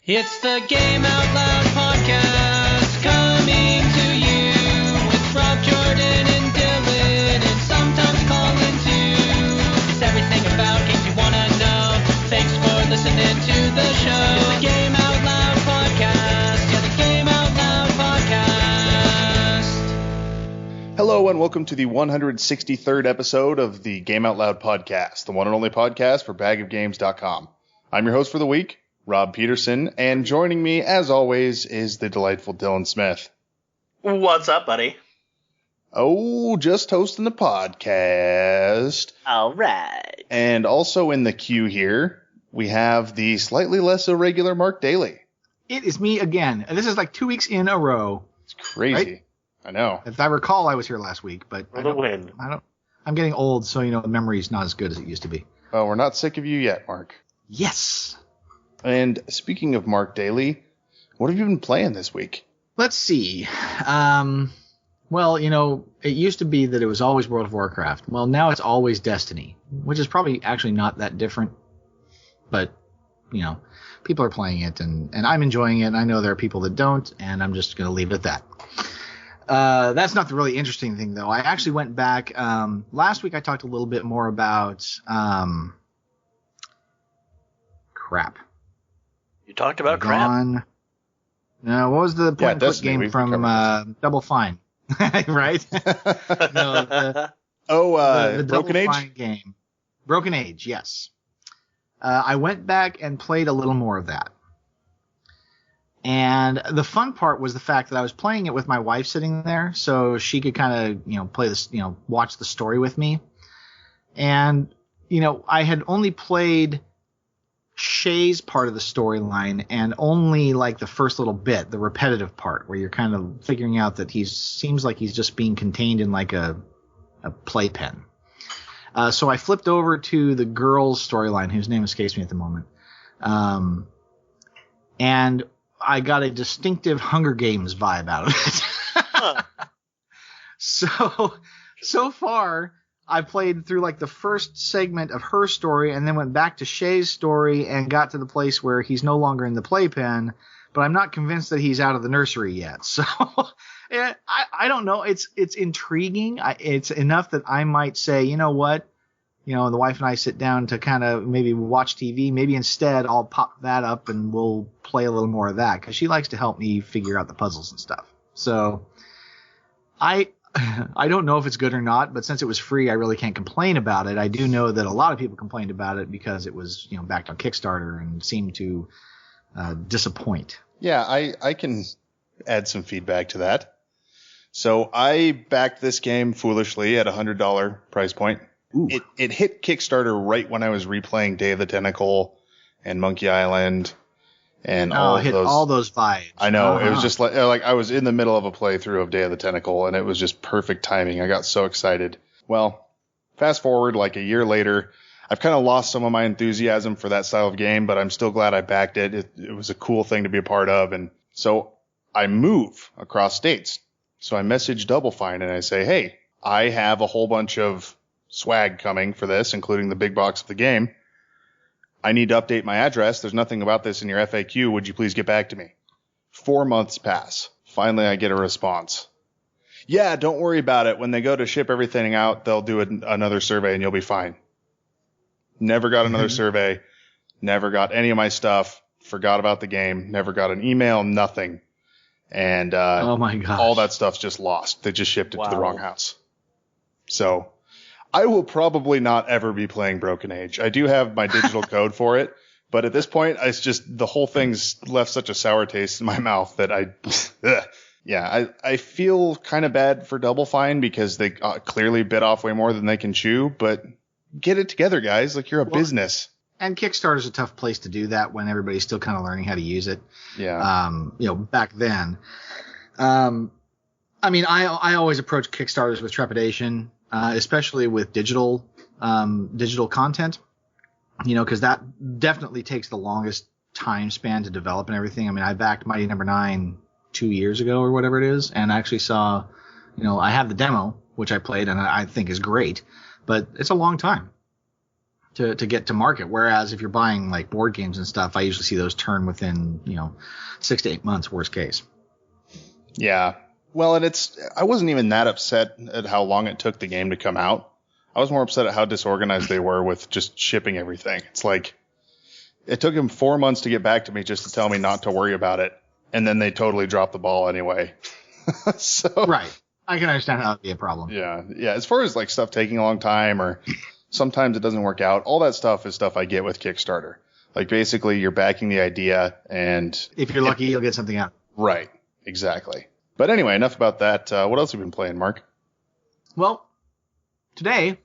It's the Game Out Loud podcast coming to you with Rob, Jordan, and Dylan, and sometimes Colin too. It's everything about games you want to know. Thanks for listening to the show. It's the Game Out Loud podcast. Yeah, the Game Out Loud podcast. Hello and welcome to the 163rd episode of the Game Out Loud podcast, the one and only podcast for bagofgames.com. I'm your host for the week, Rob Peterson, and joining me, as always, is the delightful Dylan Smith. What's up, buddy? Oh, just hosting the podcast. All right. And also in the queue here, we have the slightly less irregular Mark Daley. It is me again. This is like 2 weeks in a row. It's crazy. Right? I know. If I recall, I was here last week, but I'm getting old, so the memory's not as good as it used to be. Well, we're not sick of you yet, Mark. Yes. And speaking of Mark Daley, what have you been playing this week? Let's see. Well, it used to be that it was always World of Warcraft. Well, now it's always Destiny, which is probably actually not that different. But, people are playing it, and I'm enjoying it, and I know there are people that don't, and I'm just going to leave it at that. That's not the really interesting thing, though. I actually went back. Last week I talked a little bit more about crap. You talked about crap? No, what was the point-and-click game from Double Fine? Right? The Broken Age? Fine game. Broken Age, yes. I went back and played a little more of that. And the fun part was the fact that I was playing it with my wife sitting there, so she could kind of, play this, watch the story with me. And, I had only played Shay's part of the storyline and only like the first little bit, the repetitive part, where you're kind of figuring out that seems like he's just being contained in like a playpen. So I flipped over to the girl's storyline, whose name escapes me at the moment. And I got a distinctive Hunger Games vibe out of it. Huh. So far, I played through like the first segment of her story and then went back to Shay's story and got to the place where he's no longer in the playpen, but I'm not convinced that he's out of the nursery yet. So I don't know. It's intriguing. It's enough that I might say, you know what? The wife and I sit down to kind of maybe watch TV. Maybe instead I'll pop that up and we'll play a little more of that because she likes to help me figure out the puzzles and stuff. So I don't know if it's good or not, but since it was free, I really can't complain about it. I do know that a lot of people complained about it because it was, backed on Kickstarter and seemed to disappoint. Yeah, I can add some feedback to that. So I backed this game foolishly at $100 price point. It hit Kickstarter right when I was replaying Day of the Tentacle and Monkey Island and all those vibes. I know. It was just like I was in the middle of a playthrough of Day of the Tentacle, and it was just perfect timing. I got so excited. Well, fast forward like a year later, I've kind of lost some of my enthusiasm for that style of game, but I'm still glad I backed it. It was a cool thing to be a part of, and so I move across states. So I message Double Fine and I say, hey, I have a whole bunch of swag coming for this, including the big box of the game. I need to update my address. There's nothing about this in your FAQ. Would you please get back to me? 4 months pass. Finally, I get a response. Yeah, don't worry about it. When they go to ship everything out, they'll do another survey and you'll be fine. Never got another survey. Never got any of my stuff. Forgot about the game. Never got an email. Nothing. And oh my gosh, all that stuff's just lost. They just shipped it to the wrong house. So I will probably not ever be playing Broken Age. I do have my digital code for it, but at this point, it's just the whole thing's left such a sour taste in my mouth that I feel kind of bad for Double Fine because they clearly bit off way more than they can chew, but get it together, guys. Like, you're a business. And Kickstarter's a tough place to do that when everybody's still kind of learning how to use it. Yeah. Back then. I always approach Kickstarters with trepidation. Especially with digital content, because that definitely takes the longest time span to develop and everything. I mean, I backed Mighty No. 9 2 years ago or whatever it is, and I actually saw, I have the demo, which I played and I think is great, but it's a long time. to get to market. Whereas if you're buying like board games and stuff, I usually see those turn within 6 to 8 months, worst case. Yeah. Well, and I wasn't even that upset at how long it took the game to come out. I was more upset at how disorganized they were with just shipping everything. It's like it took them 4 months to get back to me just to tell me not to worry about it, and then they totally dropped the ball anyway. So right, I can understand how that'd be a problem. Yeah. As far as like stuff taking a long time or sometimes it doesn't work out, all that stuff is stuff I get with Kickstarter. Like basically you're backing the idea, and if you're lucky, you'll get something out. Right. Exactly. But anyway, enough about that. What else have you been playing, Mark? Well, today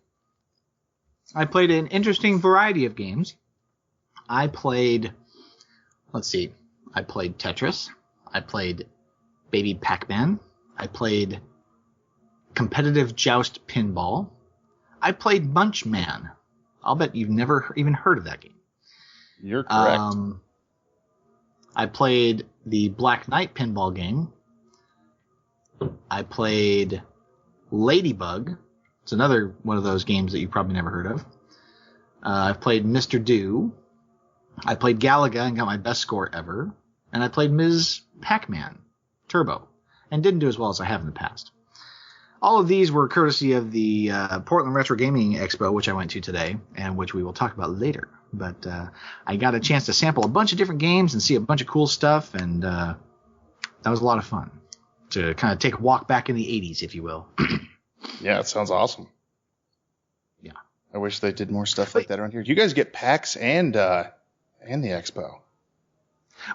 I played an interesting variety of games. I played Tetris. I played Baby Pac-Man. I played competitive joust pinball. I played Munchman. I'll bet you've never even heard of that game. You're correct. I played the Black Knight pinball game. I played Ladybug. It's another one of those games that you probably never heard of. I've played Mr. Do. I played Galaga and got my best score ever. And I played Ms. Pac-Man Turbo and didn't do as well as I have in the past. All of these were courtesy of the Portland Retro Gaming Expo, which I went to today and which we will talk about later. But I got a chance to sample a bunch of different games and see a bunch of cool stuff, and that was a lot of fun to kind of take a walk back in the 80s, if you will. Yeah, it sounds awesome. Yeah. I wish they did more stuff like that around here. Do you guys get PAX and the Expo?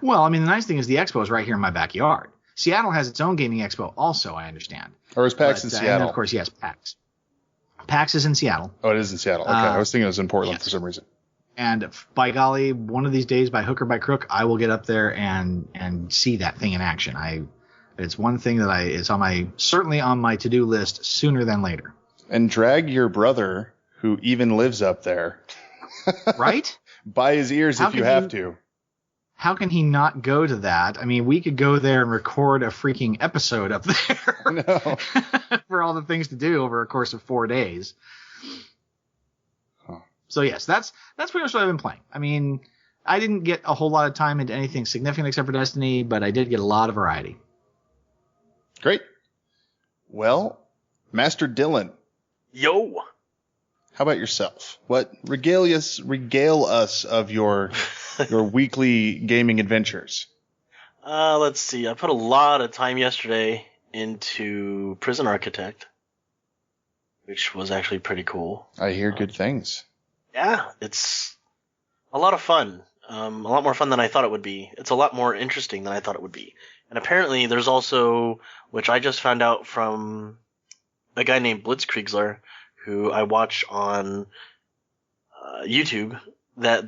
Well, I mean, the nice thing is the Expo is right here in my backyard. Seattle has its own gaming expo also, I understand. Or is PAX in Seattle? And of course, yes, PAX. PAX is in Seattle. Oh, it is in Seattle. Okay, I was thinking it was in Portland for some reason. And by golly, one of these days, by hook or by crook, I will get up there and see that thing in action. It's one thing that it's certainly on my to-do list sooner than later. And drag your brother, who even lives up there, right? By his ears if you have to. How can he not go to that? I mean, we could go there and record a freaking episode up there. No. For all the things to do over a course of 4 days. Huh. So yes, that's pretty much what I've been playing. I mean, I didn't get a whole lot of time into anything significant except for Destiny, but I did get a lot of variety. Great. Well, Master Dylan. Yo. How about yourself? What regale us of your weekly gaming adventures? Let's see. I put a lot of time yesterday into Prison Architect, which was actually pretty cool. I hear good things. Yeah, it's a lot of fun. A lot more fun than I thought it would be. It's a lot more interesting than I thought it would be. And apparently there's also, which I just found out from a guy named Blitzkriegler, who I watch on YouTube, that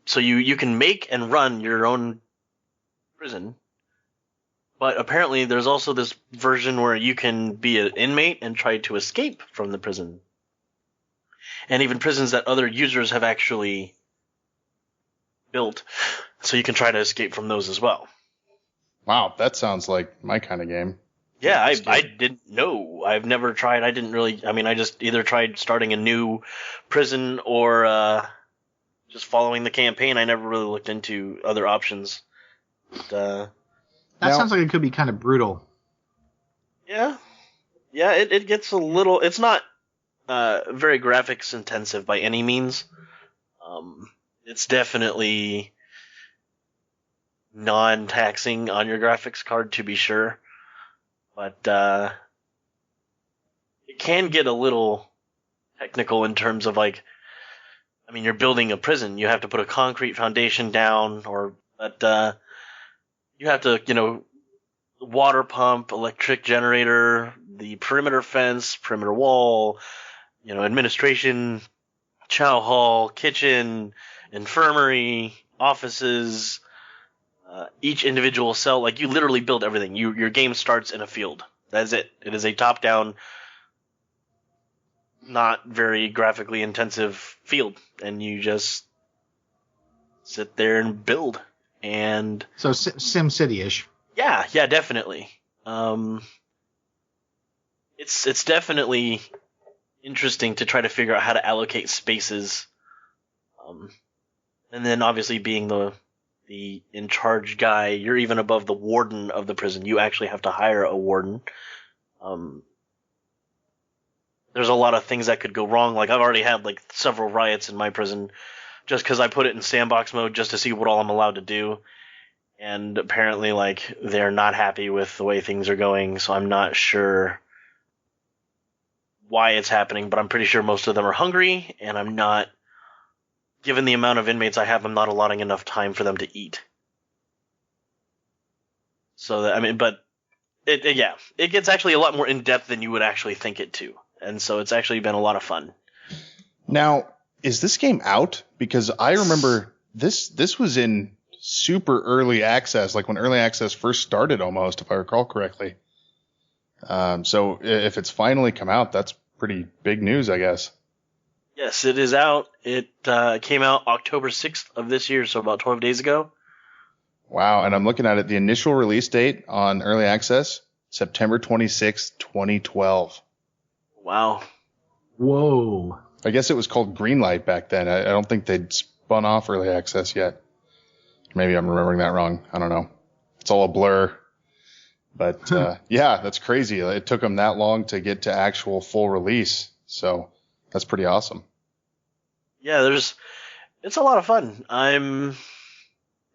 so you can make and run your own prison, but apparently there's also this version where you can be an inmate and try to escape from the prison. And even prisons that other users have actually built, so you can try to escape from those as well. Wow, that sounds like my kind of game. Yeah, I didn't know. I've never tried. I just either tried starting a new prison or just following the campaign. I never really looked into other options. But, that sounds like it could be kind of brutal. Yeah. Yeah, it gets a little... It's not very graphics intensive by any means. It's definitely non-taxing on your graphics card, to be sure. But it can get a little technical in terms of you're building a prison. You have to put a concrete foundation down, but you have to, water pump, electric generator, the perimeter fence, perimeter wall, administration, chow hall, kitchen, infirmary, offices. Each individual cell, you literally build everything. Your game starts in a field. That's it. It is a top-down, not very graphically intensive field, and you just sit there and build. And so SimCity-ish. Yeah, definitely. It's definitely interesting to try to figure out how to allocate spaces And then obviously being the in charge guy, you're even above the warden of the prison. You actually have to hire a warden. There's a lot of things that could go wrong. Like I've already had like several riots in my prison just because I put it in sandbox mode just to see what all I'm allowed to do. And apparently like they're not happy with the way things are going, so I'm not sure why it's happening, but I'm pretty sure most of them are hungry, and I'm not, given the amount of inmates I have, I'm not allotting enough time for them to eat. So that, I mean, but it gets actually a lot more in depth than you would actually think it to. And so it's actually been a lot of fun. Now, is this game out? Because I remember this was in super early access, like when early access first started almost, if I recall correctly. So if it's finally come out, that's pretty big news, I guess. Yes, it is out. It came out October 6th of this year, so about 12 days ago. Wow, and I'm looking at it. The initial release date on early access, September 26th, 2012. Wow. Whoa. I guess it was called Greenlight back then. I don't think they'd spun off early access yet. Maybe I'm remembering that wrong. I don't know. It's all a blur. But yeah, that's crazy. It took them that long to get to actual full release. So that's pretty awesome. Yeah, it's a lot of fun.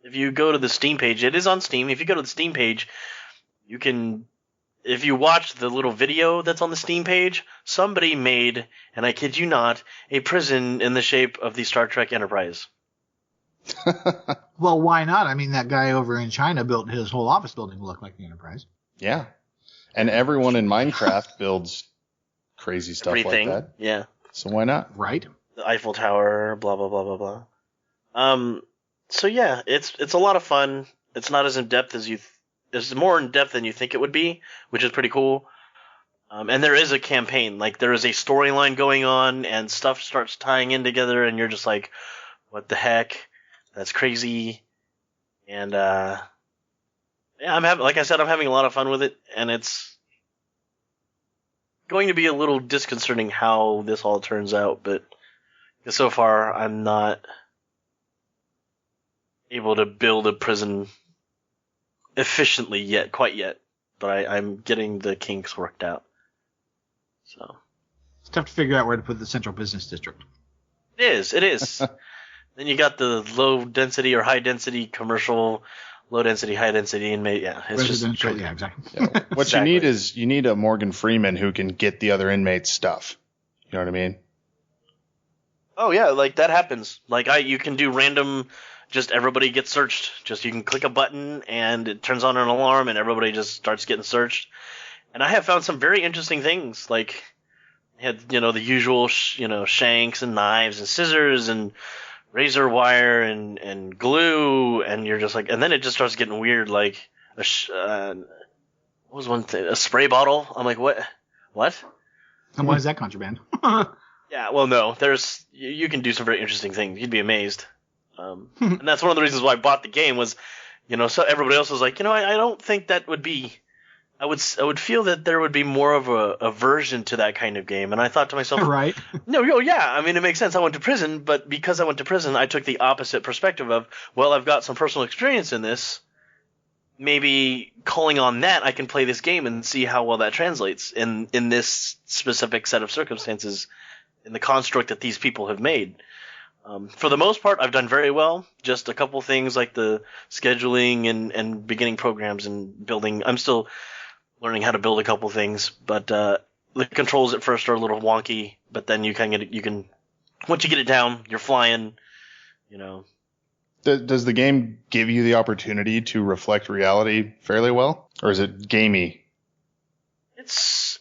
If you go to the Steam page, it is on Steam. If you go to the Steam page, you can, if you watch the little video that's on the Steam page, somebody made, and I kid you not, a prison in the shape of the Star Trek Enterprise. Well, why not? I mean, that guy over in China built his whole office building to look like the Enterprise. Yeah. And everyone in Minecraft builds crazy stuff Everything, like that. yeah. So why not? Right? The Eiffel Tower, blah, blah, blah, blah, blah. So yeah, it's a lot of fun. It's not as in-depth as it's more in-depth than you think it would be, which is pretty cool. And there is a campaign, like there is a storyline going on and stuff starts tying in together and you're just like, what the heck? That's crazy. And, yeah, like I said, I'm having a lot of fun with it, and it's going to be a little disconcerting how this all turns out, but so far I'm not able to build a prison efficiently quite yet, but I'm getting the kinks worked out. So It's tough to figure out where to put the central business district. it is. Then you got the low density or high density commercial, low density, high density, and yeah, it's Residential, just yeah, exactly. Yeah. What Exactly. you need a Morgan Freeman who can get the other inmates stuff. You know what I mean? Oh yeah, like that happens. Like you can do random, just everybody gets searched. Just you can click a button and it turns on an alarm and everybody just starts getting searched. And I have found some very interesting things. Like had the usual shanks and knives and scissors and razor wire and glue, and you're just like, and then it just starts getting weird. Like what was one thing? A spray bottle. I'm like, what? And why is that contraband? Yeah, well, no, you can do some very interesting things. You'd be amazed. And that's one of the reasons why I bought the game was, so everybody else was like, I don't think that would be, I would feel that there would be more of a aversion to that kind of game. And I thought to myself, Right. no, yeah, I mean, it makes sense. I went to prison, but because I went to prison, I took the opposite perspective of, well, I've got some personal experience in this. Maybe calling on that, I can play this game and see how well that translates in this specific set of circumstances in the construct that these people have made. For the most part, I've done very well. Just a couple things like the scheduling and beginning programs and building. I'm still learning how to build a couple things, but the controls at first are a little wonky, but then you can once you get it down, you're flying, Does the game give you the opportunity to reflect reality fairly well? Or is it gamey? It's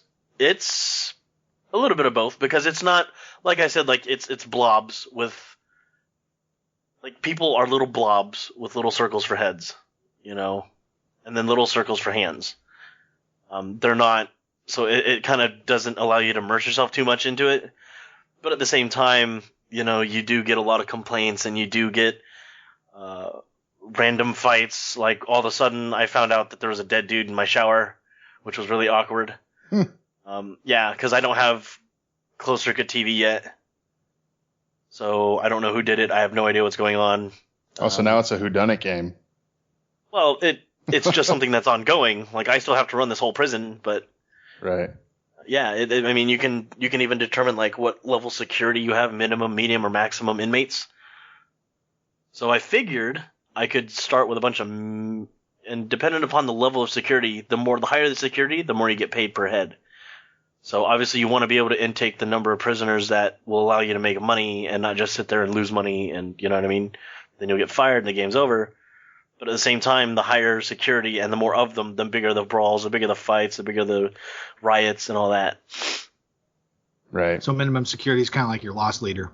a little bit of both, because it's not, like I said, like it's blobs with, like, people are little blobs with little circles for heads, and then little circles for hands. They're not, so it kind of doesn't allow you to immerse yourself too much into it. But at the same time, you do get a lot of complaints and you do get random fights. Like, all of a sudden I found out that there was a dead dude in my shower, which was really awkward. Yeah, because I don't have closed circuit TV yet. So I don't know who did it. I have no idea what's going on. Oh, so now it's a whodunit game. Well, it's just something that's ongoing. Like, I still have to run this whole prison, but Right. yeah, I mean, you can even determine like what level security you have, minimum, medium, or maximum inmates. So I figured I could start with a bunch of, and dependent upon the level of security, the higher the security, the more you get paid per head. So obviously you want to be able to intake the number of prisoners that will allow you to make money and not just sit there and lose money, and you know what I mean? Then you'll get fired and the game's over. But at the same time, the higher security and the more of them, the bigger the brawls, the bigger the fights, the bigger the riots and all that. Right. So minimum security is kind of like your loss leader.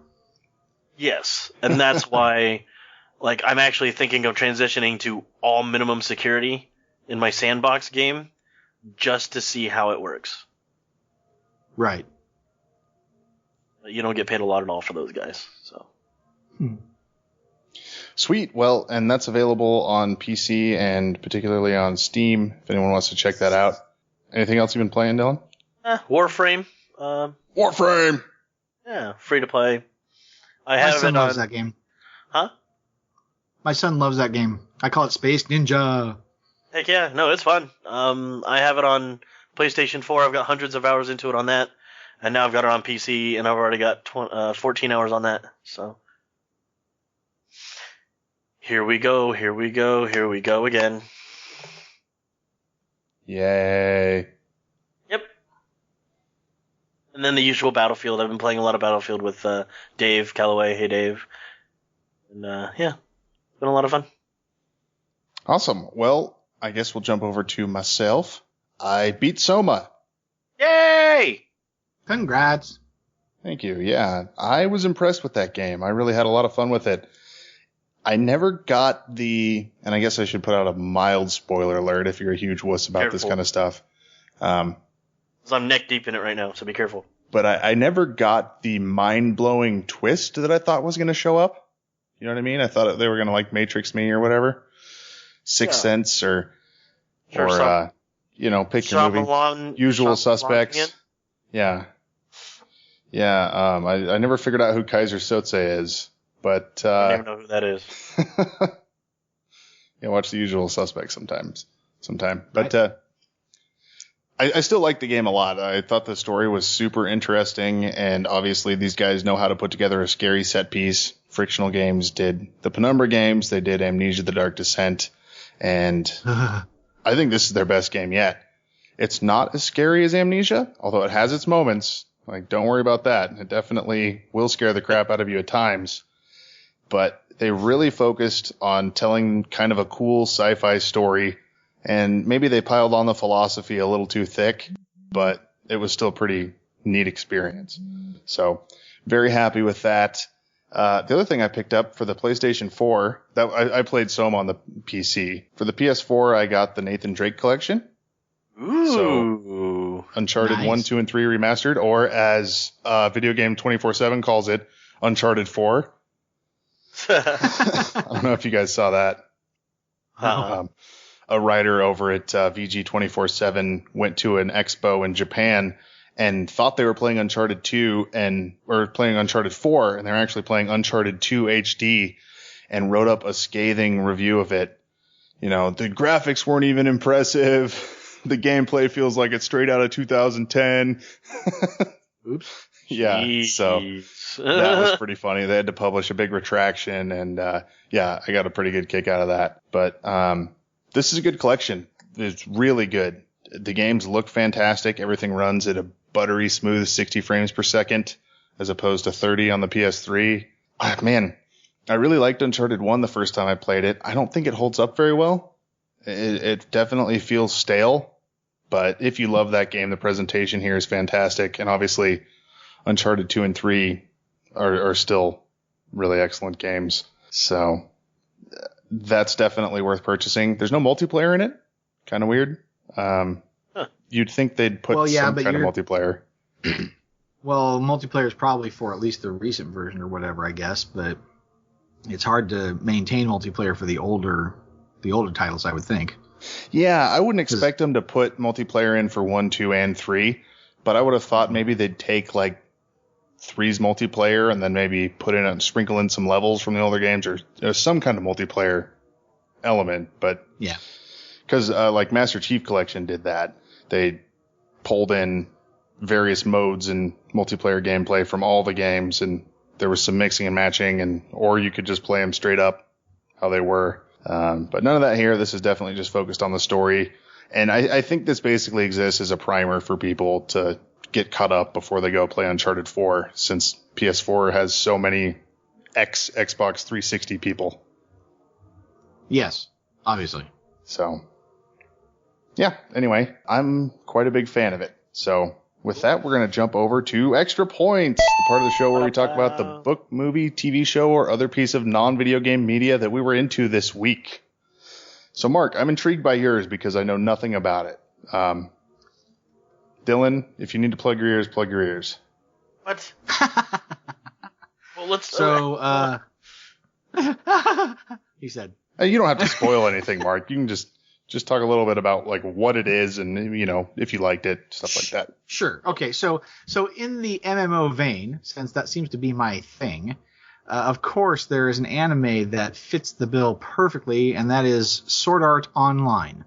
Yes, and that's why, like, I'm actually thinking of transitioning to all minimum security in my sandbox game, just to see how it works. Right. You don't get paid a lot at all for those guys, so. Sweet. Well, and that's available on PC and particularly on Steam, if anyone wants to check that out. Anything else you've been playing, Dylan? Warframe. Warframe! Yeah, free to play. I My have son it loves on. that game. Huh? My son loves that game. I call it Space Ninja. Heck yeah, no, it's fun. I have it on PlayStation 4. I've got hundreds of hours into it on that, and now I've got it on PC, and I've already got 14 hours on that. So here we go again. Yay. Yep. And then the usual Battlefield. I've been playing a lot of Battlefield with Dave Calloway. Hey, Dave. And yeah, it's been a lot of fun. Awesome. Well, I guess we'll jump over to myself. I beat Soma. Yay! Congrats. Thank you. Yeah, I was impressed with that game. I really had a lot of fun with it. I never got and I guess I should put out a mild spoiler alert if you're a huge wuss about this kind of stuff. 'Cause I'm neck deep in it right now, so be careful. But I never got the mind-blowing twist that I thought was going to show up. You know what I mean? I thought they were going to like Matrix me or whatever. Sixth Sense or pick your movie. Usual Suspects. Yeah. Yeah. I never figured out who Kaiser Soze is, but I don't even know who that is. yeah, watch The Usual Suspects sometime. But I still like the game a lot. I thought the story was super interesting, and obviously these guys know how to put together a scary set piece. Frictional Games did the Penumbra games. They did Amnesia: The Dark Descent, and I think this is their best game yet. It's not as scary as Amnesia, although it has its moments. Like, don't worry about that. It definitely will scare the crap out of you at times. But they really focused on telling kind of a cool sci-fi story, and maybe they piled on the philosophy a little too thick, but it was still a pretty neat experience. So, very happy with that. The other thing I picked up for the PlayStation 4, that I played Soma on the PC. For the PS4, I got the Nathan Drake collection. Ooh. So, Uncharted 1, 2, and 3 remastered, or as Video Game 24/7 calls it, Uncharted 4. I don't know if you guys saw that. A writer over at VG 24/7 went to an expo in Japan and thought they were playing Uncharted 2 or playing Uncharted 4, and they're actually playing Uncharted 2 HD, and wrote up a scathing review of it. You know, the graphics weren't even impressive. The gameplay feels like it's straight out of 2010. Oops. Yeah, Jeez. so that was pretty funny. They had to publish a big retraction, and yeah, I got a pretty good kick out of that. But this is a good collection. It's really good. The games look fantastic. Everything runs at a buttery smooth 60 frames per second as opposed to 30 on the PS3. Man, I really liked Uncharted 1 the first time I played it. I don't think it holds up very well. It definitely feels stale. But if you love that game, the presentation here is fantastic. And obviously, Uncharted 2 and 3 are still really excellent games. So that's definitely worth purchasing. There's no multiplayer in it. Kind of weird. You'd think they'd put some kind of multiplayer. Well, multiplayer is probably for at least the recent version or whatever, I guess. But it's hard to maintain multiplayer for the older titles, I would think. Yeah, I wouldn't expect them to put multiplayer in for 1, 2, and 3, but I would have thought maybe they'd take like 3's multiplayer and then maybe sprinkle in some levels from the older games or some kind of multiplayer element. But yeah, because like Master Chief Collection did that, they pulled in various modes and multiplayer gameplay from all the games, and there was some mixing and matching, or you could just play them straight up how they were. But none of that here. This is definitely just focused on the story. And I think this basically exists as a primer for people to get caught up before they go play Uncharted 4, since PS4 has so many Xbox 360 people. Yes, obviously. So, yeah, anyway, I'm quite a big fan of it. So, with that, we're going to jump over to Extra Points, the part of the show where we talk about the book, movie, TV show, or other piece of non-video game media that we were into this week. So, Mark, I'm intrigued by yours because I know nothing about it. Dylan, if you need to plug your ears, plug your ears. What? Well, let's. So, he said. You don't have to spoil anything, Mark. You can just talk a little bit about like what it is and, you know, if you liked it, stuff like that. Sure. Okay. So in the MMO vein, since that seems to be my thing, of course there is an anime that fits the bill perfectly, and that is Sword Art Online.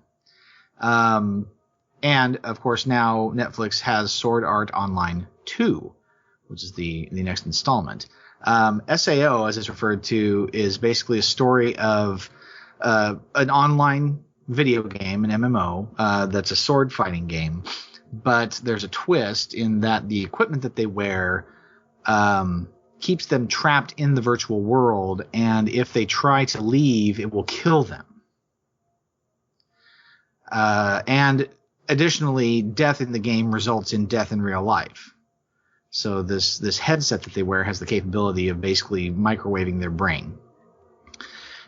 And of course now Netflix has Sword Art Online 2, which is the next installment. SAO, as it's referred to, is basically a story of an online video game, an MMO, that's a sword fighting game. But there's a twist in that the equipment that they wear keeps them trapped in the virtual world, and if they try to leave, it will kill them. And additionally, death in the game results in death in real life. So this headset that they wear has the capability of basically microwaving their brain.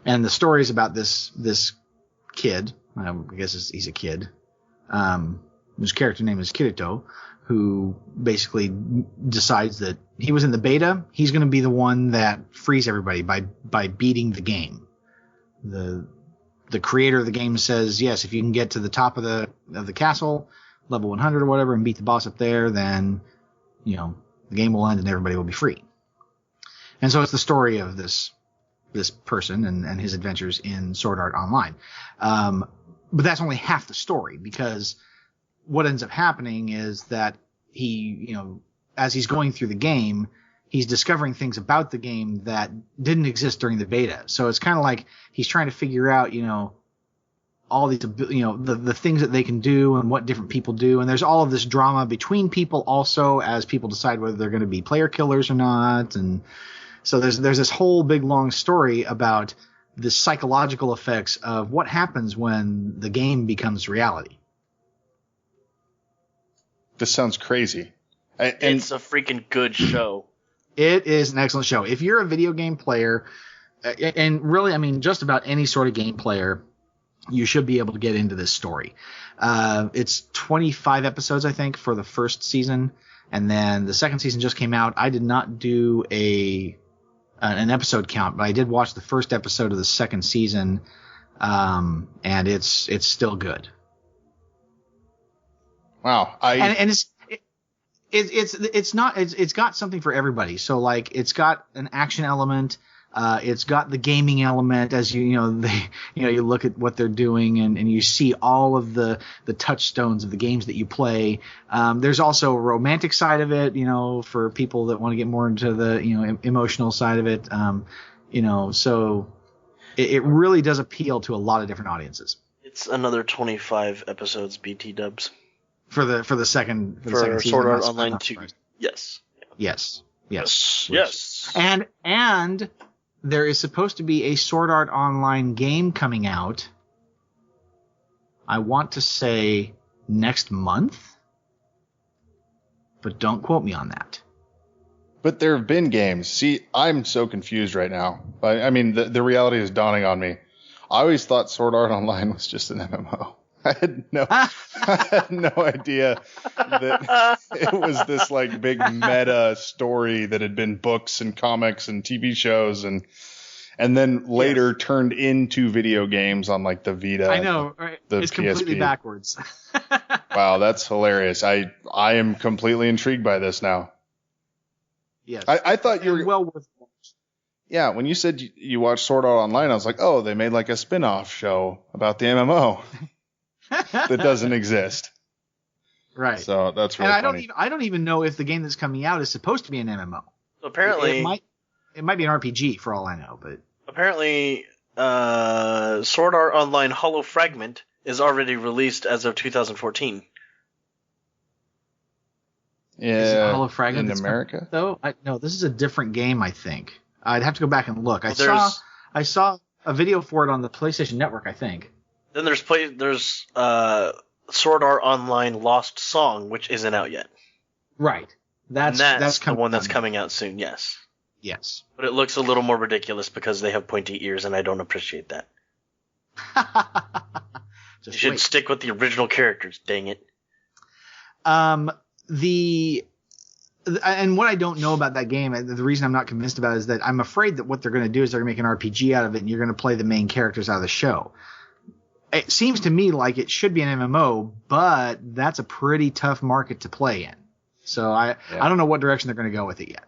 And the story is about this kid, I guess he's a kid, whose character name is Kirito, who basically decides that he was in the beta, he's going to be the one that frees everybody by beating the game. The creator of the game says, yes, if you can get to the top of the castle, level 100 or whatever, and beat the boss up there, then, you know, the game will end and everybody will be free. And so it's the story of this person and his adventures in Sword Art Online. But that's only half the story, because what ends up happening is that he, you know, as he's going through the game, he's discovering things about the game that didn't exist during the beta. So it's kind of like he's trying to figure out, you know, all these, you know, the things that they can do and what different people do. And there's all of this drama between people also as people decide whether they're going to be player killers or not. And so there's this whole big long story about the psychological effects of what happens when the game becomes reality. This sounds crazy. It's a freaking good show. It is an excellent show. If you're a video game player, and really, I mean, just about any sort of game player, you should be able to get into this story. It's 25 episodes, I think, for the first season, and then the second season just came out. I did not do an episode count, but I did watch the first episode of the second season, and it's still good. Wow. And it's got something for everybody. So like it's got an action element, it's got the gaming element as you look at what they're doing and you see all of the touchstones of the games that you play. There's also a romantic side of it, you know, for people that want to get more into the, you know, emotional side of it. So it really does appeal to a lot of different audiences. It's another 25 episodes, BT dubs. For the second season. Sword Art Online 2. Yes. Yes. And there is supposed to be a Sword Art Online game coming out. I want to say next month, but don't quote me on that. But there have been games. See, I'm so confused right now. I mean, the reality is dawning on me. I always thought Sword Art Online was just an MMO. I had no idea that it was this like big meta story that had been books and comics and TV shows and then later turned into video games on like the Vita. I know, right? It's PSP. Completely backwards. Wow, that's hilarious. I am completely intrigued by this now. Yes. I thought you were well worth it. Yeah, when you said you watched Sword Art Online, I was like, oh, they made like a spin-off show about the MMO that doesn't exist. Right. So that's really funny. I don't even know if the game that's coming out is supposed to be an MMO. So apparently, it might be an RPG for all I know, but apparently, Sword Art Online Hollow Fragment is already released as of 2014. Yeah, is it Hollow Fragment in America? No, this is a different game, I think. I'd have to go back and look. Well, I saw a video for it on the PlayStation Network, I think. Then there's Sword Art Online Lost Song, which isn't out yet. Right. That's the one that's coming out soon, yes. Yes. But it looks a little more ridiculous because they have pointy ears, and I don't appreciate that. You should stick with the original characters, dang it. And what I don't know about that game, the reason I'm not convinced about it is that I'm afraid that what they're going to do is they're going to make an RPG out of it, and you're going to play the main characters out of the show. It seems to me like it should be an MMO, but that's a pretty tough market to play in. So I don't know what direction they're going to go with it yet.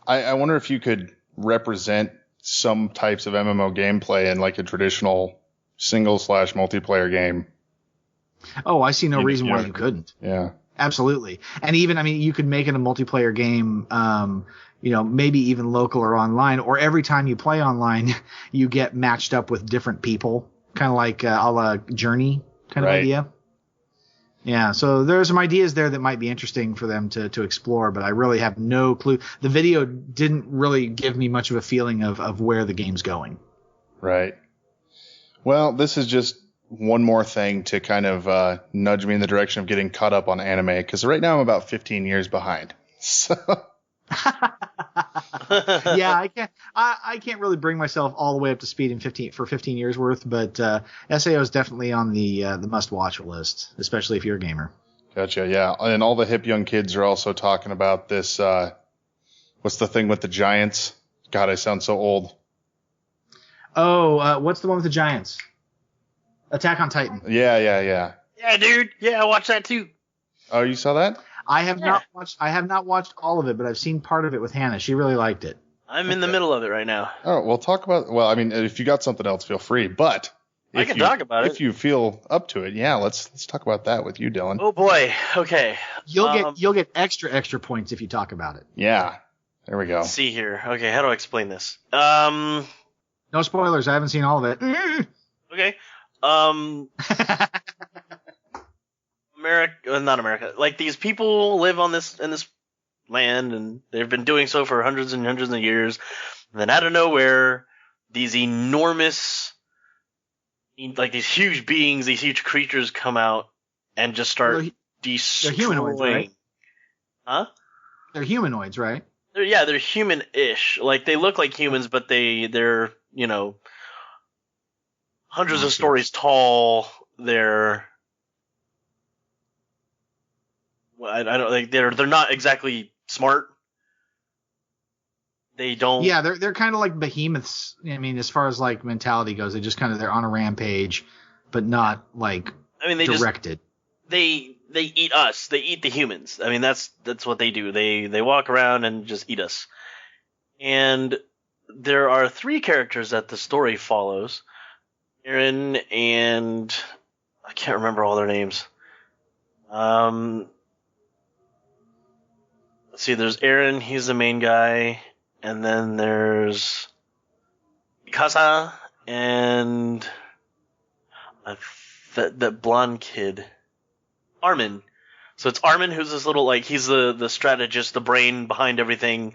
I wonder if you could represent some types of MMO gameplay in like a traditional single/multiplayer game. Oh, I see no reason why you couldn't. Yeah. Absolutely. And even, I mean, you could make it a multiplayer game, maybe even local or online, or every time you play online, you get matched up with different people, kind of like a la Journey kind of idea. Yeah, so there are some ideas there that might be interesting for them to explore, but I really have no clue. The video didn't really give me much of a feeling of where the game's going. Right. Well, this is just one more thing to kind of nudge me in the direction of getting caught up on anime, because right now I'm about 15 years behind. So. Yeah, I can't really bring myself all the way up to speed in 15 years worth, but SAO is definitely on the must-watch list, especially if you're a gamer. Gotcha, yeah. And all the hip young kids are also talking about this, what's the thing with the giants? God, I sound so old. Oh, what's the one with the giants? Attack on Titan. Yeah. Yeah, dude. Yeah, I watched that too. Oh, you saw that? I have not watched all of it, but I've seen part of it with Hannah. She really liked it. I'm in the middle of it right now. Oh, we'll talk about. Well, I mean, if you got something else, feel free. But I can talk about it if you feel up to it. Yeah, let's talk about that with you, Dylan. Oh boy. Okay. You'll get extra points if you talk about it. Yeah. There we go. Let's see here. Okay, how do I explain this? No spoilers. I haven't seen all of it. Okay. Not America. Like, these people live in this land, and they've been doing so for hundreds and hundreds of years. And then out of nowhere, these enormous, like these huge beings, these huge creatures come out and just start destroying. They're humanoids, right? Huh? They're humanoids, right? They're human-ish. Like, they look like humans, but they're hundreds of stories tall. They're I don't like they're not exactly smart. They don't. Yeah, they're kind of like behemoths. I mean, as far as like mentality goes, they're on a rampage, but not like directed. They eat us. They eat the humans. I mean, that's what they do. They walk around and just eat us. And there are 3 characters that the story follows. Aaron and I can't remember all their names. Let's see, there's Aaron, he's the main guy, and then there's Mikasa and that blonde kid, Armin. So it's Armin, who's this little, like, he's the strategist, the brain behind everything.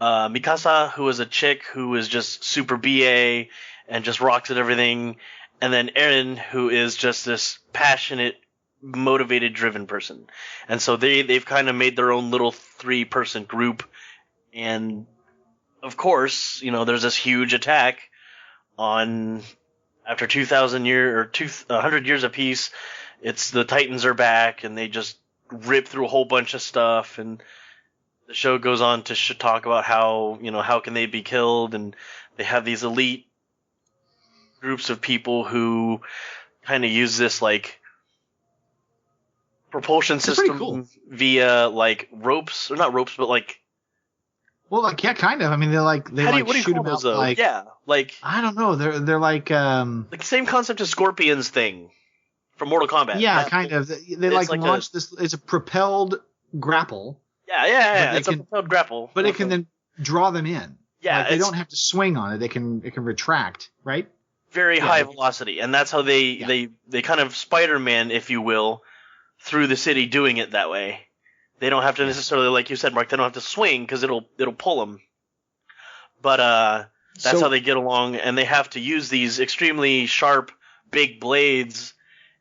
Mikasa, who is a chick who is just super BA and just rocks at everything. And then Aaron, who is just this passionate, motivated, driven person. And so they've kind of made their own little 3-person group. And of course, there's this huge attack on after 100 years of peace. It's the Titans are back, and they just rip through a whole bunch of stuff. And the show goes on to talk about how can they be killed, and they have these elite groups of people who kind of use this like propulsion system via like ropes, or not ropes, but like Well, like, yeah, kind of. I mean, What do you shoot call them those, out though? like, Yeah, like I don't know. They're like the same concept as Scorpion's thing from Mortal Kombat. yeah, That- kind of. They it's like launch this. It's a propelled grapple, Yeah. they It's a propelled grapple. but it can then draw them in. Yeah, like, they it's don't have to swing on it. It can retract, right? very yeah, high like- velocity, and that's how they kind of Spider-Man, if you will, through the city doing it that way. They don't have to necessarily, like you said, Mark. They don't have to swing because it'll pull them. But that's how they get along, and they have to use these extremely sharp, big blades.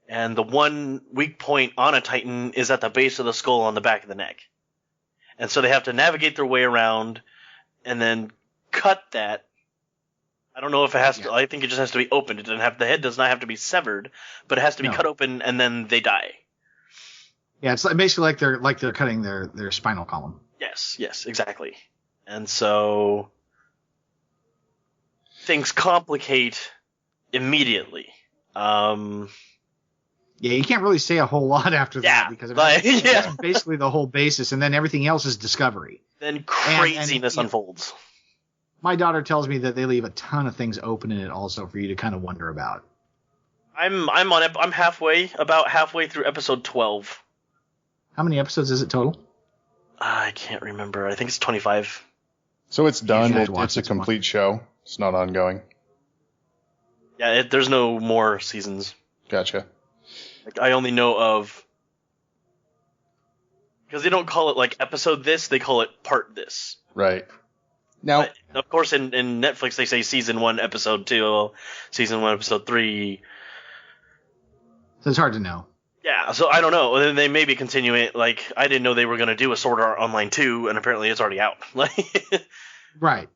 And the one weak point on a Titan is at the base of the skull on the back of the neck. And so they have to navigate their way around and then cut that. I don't know if it has to. I think it just has to be opened. It doesn't have. The head does not have to be severed, but it has to be cut open, and then they die. Yeah, it's basically like they're cutting their spinal column. Yes, exactly. And so things complicate immediately. Yeah, you can't really say a whole lot after that because that's basically the whole basis, and then everything else is discovery. Then craziness unfolds. My daughter tells me that they leave a ton of things open in it also for you to kind of wonder about. I'm about halfway through episode 12. How many episodes is it total? I can't remember. I think it's 25. So it's done. It's a complete show. It's not ongoing. Yeah, there's no more seasons. Gotcha. Like, I only know of, because they don't call it like episode this, they call it part this. Right. Now, but, of course, in Netflix they say season 1, episode 2, season 1, episode 3. So it's hard to know. Yeah, so I don't know. Then they maybe continue it. Like, I didn't know they were going to do a Sword Art Online 2, and apparently it's already out. Right.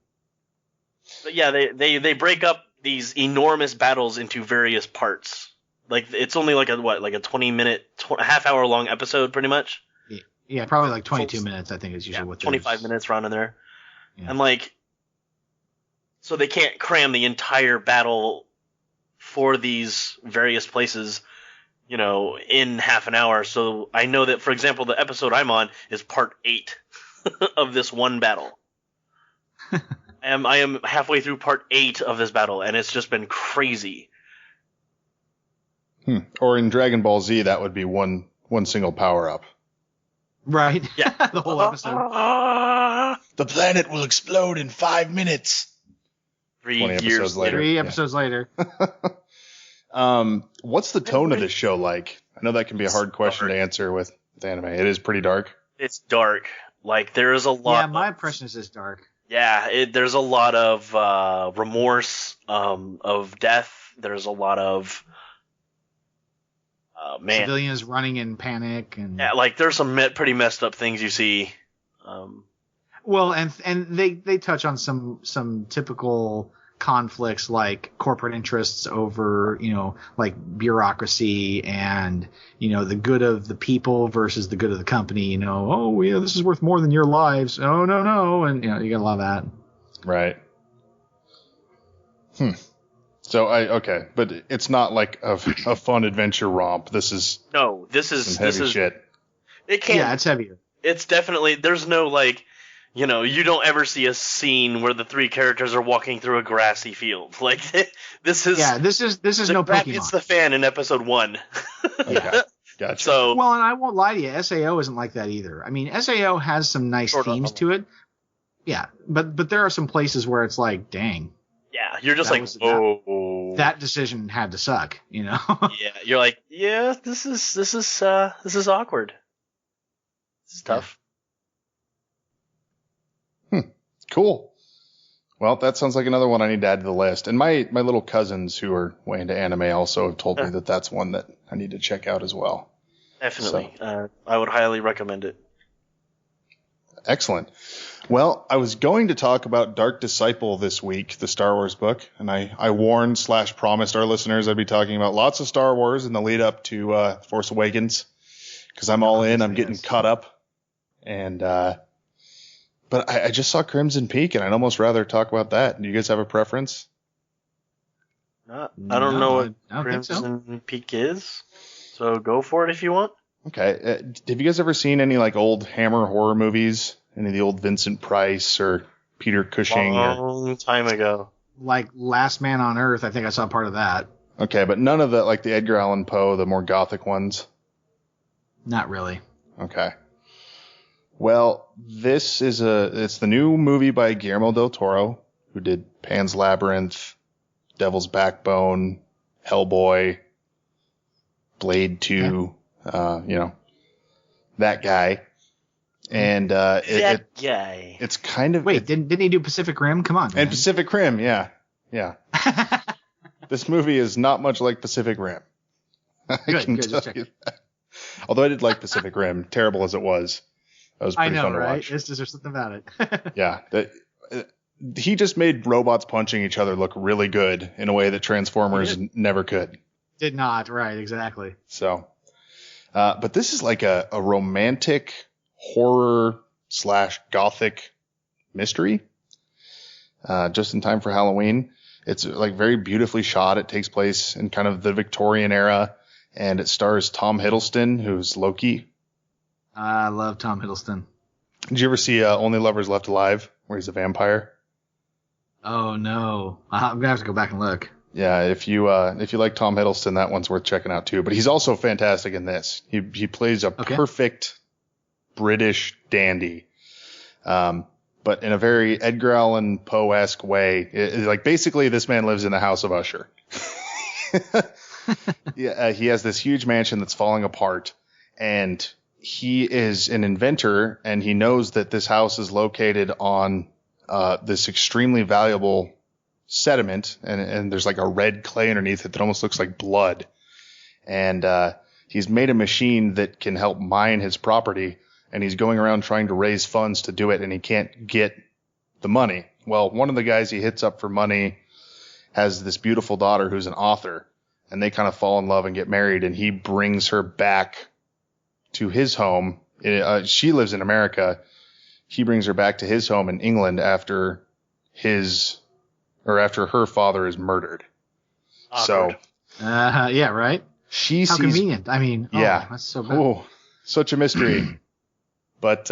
But yeah, they break up these enormous battles into various parts. Like, it's only like a 20-minute, half-hour long episode, pretty much. Yeah, probably like 22 minutes, I think is usually what 25 minutes around in there. Yeah. And like, so they can't cram the entire battle for these various places, in half an hour. So I know that, for example, the episode I'm on is part 8 of this one battle. I am halfway through part 8 of this battle, and it's just been crazy. Or in Dragon Ball Z, that would be one single power-up. Right. Yeah. The whole episode. The planet will explode in 5 minutes. 3 20 years episodes later. 3 episodes later. What's the tone of this show like? I know that can be a hard question to answer with anime. It is pretty dark. It's dark. Like, there's a lot. Yeah, my impression is it's dark. Yeah, there's a lot of remorse, of death. There's a lot of civilians running in panic, and like there's some pretty messed up things you see. Well, and they touch on some typical conflicts like corporate interests over, like bureaucracy and, the good of the people versus the good of the company, oh yeah, this is worth more than your lives. Oh no. And you got a lot of that. Right. So okay, but it's not like a fun adventure romp. This is some heavy shit. It can't. Yeah, it's heavier. It's definitely, there's no like, you don't ever see a scene where the 3 characters are walking through a grassy field. Like, this is no Pokemon. It's the fan in episode 1. Okay, gotcha. So, well, and I won't lie to you, SAO isn't like that either. I mean, SAO has some nice themes to it. Yeah, but there are some places where it's like, dang. Yeah, you're just that decision had to suck, Yeah, you're like, yeah, this is awkward. This is tough. Cool. Well, that sounds like another one I need to add to the list. And my little cousins who are way into anime also have told me that that's one that I need to check out as well. Definitely. So, I would highly recommend it. Excellent. Well, I was going to talk about Dark Disciple this week, the Star Wars book, and I warned / promised our listeners I'd be talking about lots of Star Wars in the lead up to Force Awakens, because I'm all in. I'm getting caught up, and but I just saw Crimson Peak, and I'd almost rather talk about that. Do you guys have a preference? I don't know what Crimson Peak is, so go for it if you want. Okay. Have you guys ever seen any like old Hammer horror movies? Any of the old Vincent Price or Peter Cushing? Long time ago. Like Last Man on Earth, I think I saw part of that. Okay, but none of the like the Edgar Allan Poe, the more gothic ones. Not really. Okay. Well, it's the new movie by Guillermo del Toro, who did Pan's Labyrinth, Devil's Backbone, Hellboy, Blade 2, that guy. And guy. It's kind of Wait, didn't he do Pacific Rim? Come on, man. and Pacific Rim, yeah. This movie is not much like Pacific Rim. Good, just you that. Although I did like Pacific Rim, terrible as it was. That was pretty fun to right? watch. There's something about it. Yeah, he just made robots punching each other look really good in a way that Transformers never could. Did not, right? Exactly. So, but this is like a romantic horror / gothic mystery. Just in time for Halloween. It's like very beautifully shot. It takes place in kind of the Victorian era, and it stars Tom Hiddleston, who's Loki. I love Tom Hiddleston. Did you ever see Only Lovers Left Alive, where he's a vampire? Oh no, I'm gonna have to go back and look. Yeah, if you like Tom Hiddleston, that one's worth checking out too. But he's also fantastic in this. He plays a perfect British dandy, but in a very Edgar Allan Poe-esque way. Like basically, this man lives in the House of Usher. Yeah, he has this huge mansion that's falling apart, and he is an inventor, and he knows that this house is located on this extremely valuable sediment, and there's like a red clay underneath it that almost looks like blood. And he's made a machine that can help mine his property, and he's going around trying to raise funds to do it, and he can't get the money. Well, one of the guys he hits up for money has this beautiful daughter who's an author, and they kind of fall in love and get married, and he brings her back to his home. She lives in America. He brings her back to his home in England after her father is murdered. Awkward. So, yeah, right. How convenient. I mean, yeah, that's so bad. Oh, such a mystery. But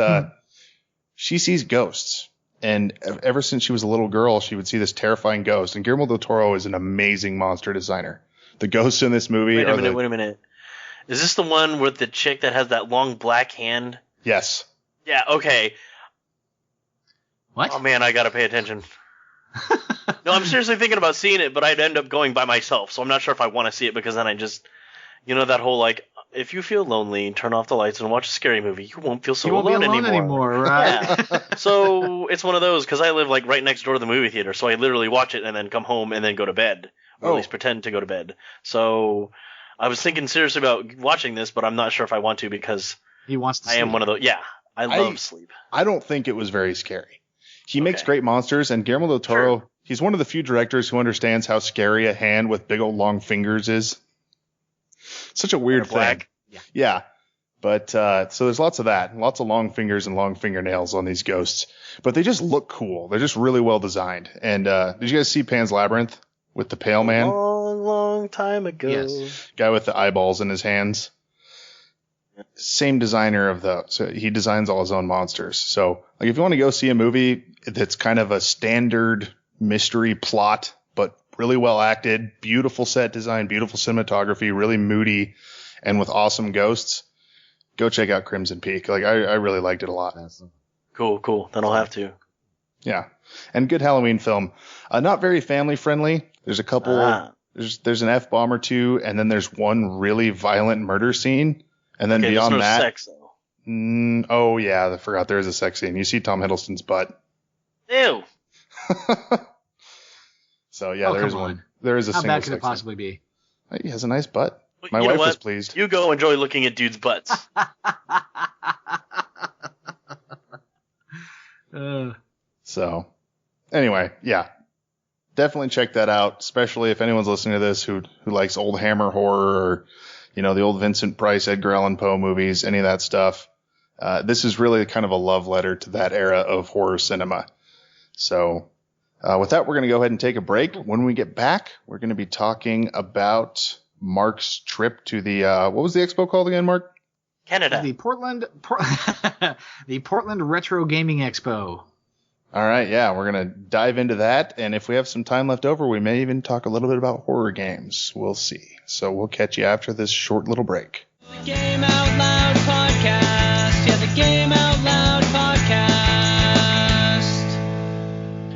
she sees ghosts, and ever since she was a little girl, she would see this terrifying ghost. And Guillermo del Toro is an amazing monster designer. The ghosts in this movie. Wait a minute. Is this the one with the chick that has that long black hand? Yes. Yeah. Okay. What? Oh man, I gotta pay attention. No, I'm seriously thinking about seeing it, but I'd end up going by myself, so I'm not sure if I want to see it because then I just, that whole like, if you feel lonely, turn off the lights and watch a scary movie. You won't feel so alone anymore, right? Yeah. So it's one of those because I live like right next door to the movie theater, so I literally watch it and then come home and then go to bed, or at least pretend to go to bed. So I was thinking seriously about watching this, but I'm not sure if I want to because he wants to. I am one of those. Yeah, I love sleep. I don't think it was very scary. He makes great monsters, and Guillermo del Toro, he's one of the few directors who understands how scary a hand with big old long fingers is. Such a weird thing. Yeah. But so there's lots of that, lots of long fingers and long fingernails on these ghosts. But they just look cool. They're just really well designed. And did you guys see Pan's Labyrinth with the pale man? Long time ago. Yes. Guy with the eyeballs in his hands. Same designer of those. So he designs all his own monsters. So like if you want to go see a movie that's kind of a standard mystery plot, but really well acted, beautiful set design, beautiful cinematography, really moody, and with awesome ghosts, go check out Crimson Peak. Like I really liked it a lot. Cool. Then I'll have to. Yeah. And good Halloween film. Not very family friendly. There's a couple, there's an F-bomb or two, and then there's one really violent murder scene. And then beyond there's no that, sex, though. Oh yeah, I forgot there is a sex scene. You see Tom Hiddleston's butt. Ew. So yeah, there is one. There is a How single bad could it sex scene. possibly be? He has a nice butt. But My you know wife what? was pleased. You go enjoy looking at dudes' butts. So anyway, yeah, definitely check that out. Especially if anyone's listening to this who likes old Hammer horror or the old Vincent Price, Edgar Allan Poe movies, any of that stuff. This is really kind of a love letter to that era of horror cinema. So with that, we're going to go ahead and take a break. When we get back, we're going to be talking about Mark's trip to the what was the expo called again, Mark? Canada. The Portland Retro Gaming Expo. All right, yeah, we're going to dive into that, and if we have some time left over, we may even talk a little bit about horror games. We'll see. So we'll catch you after this short little break. The Game Out Loud podcast. Yeah, the Game Out Loud podcast.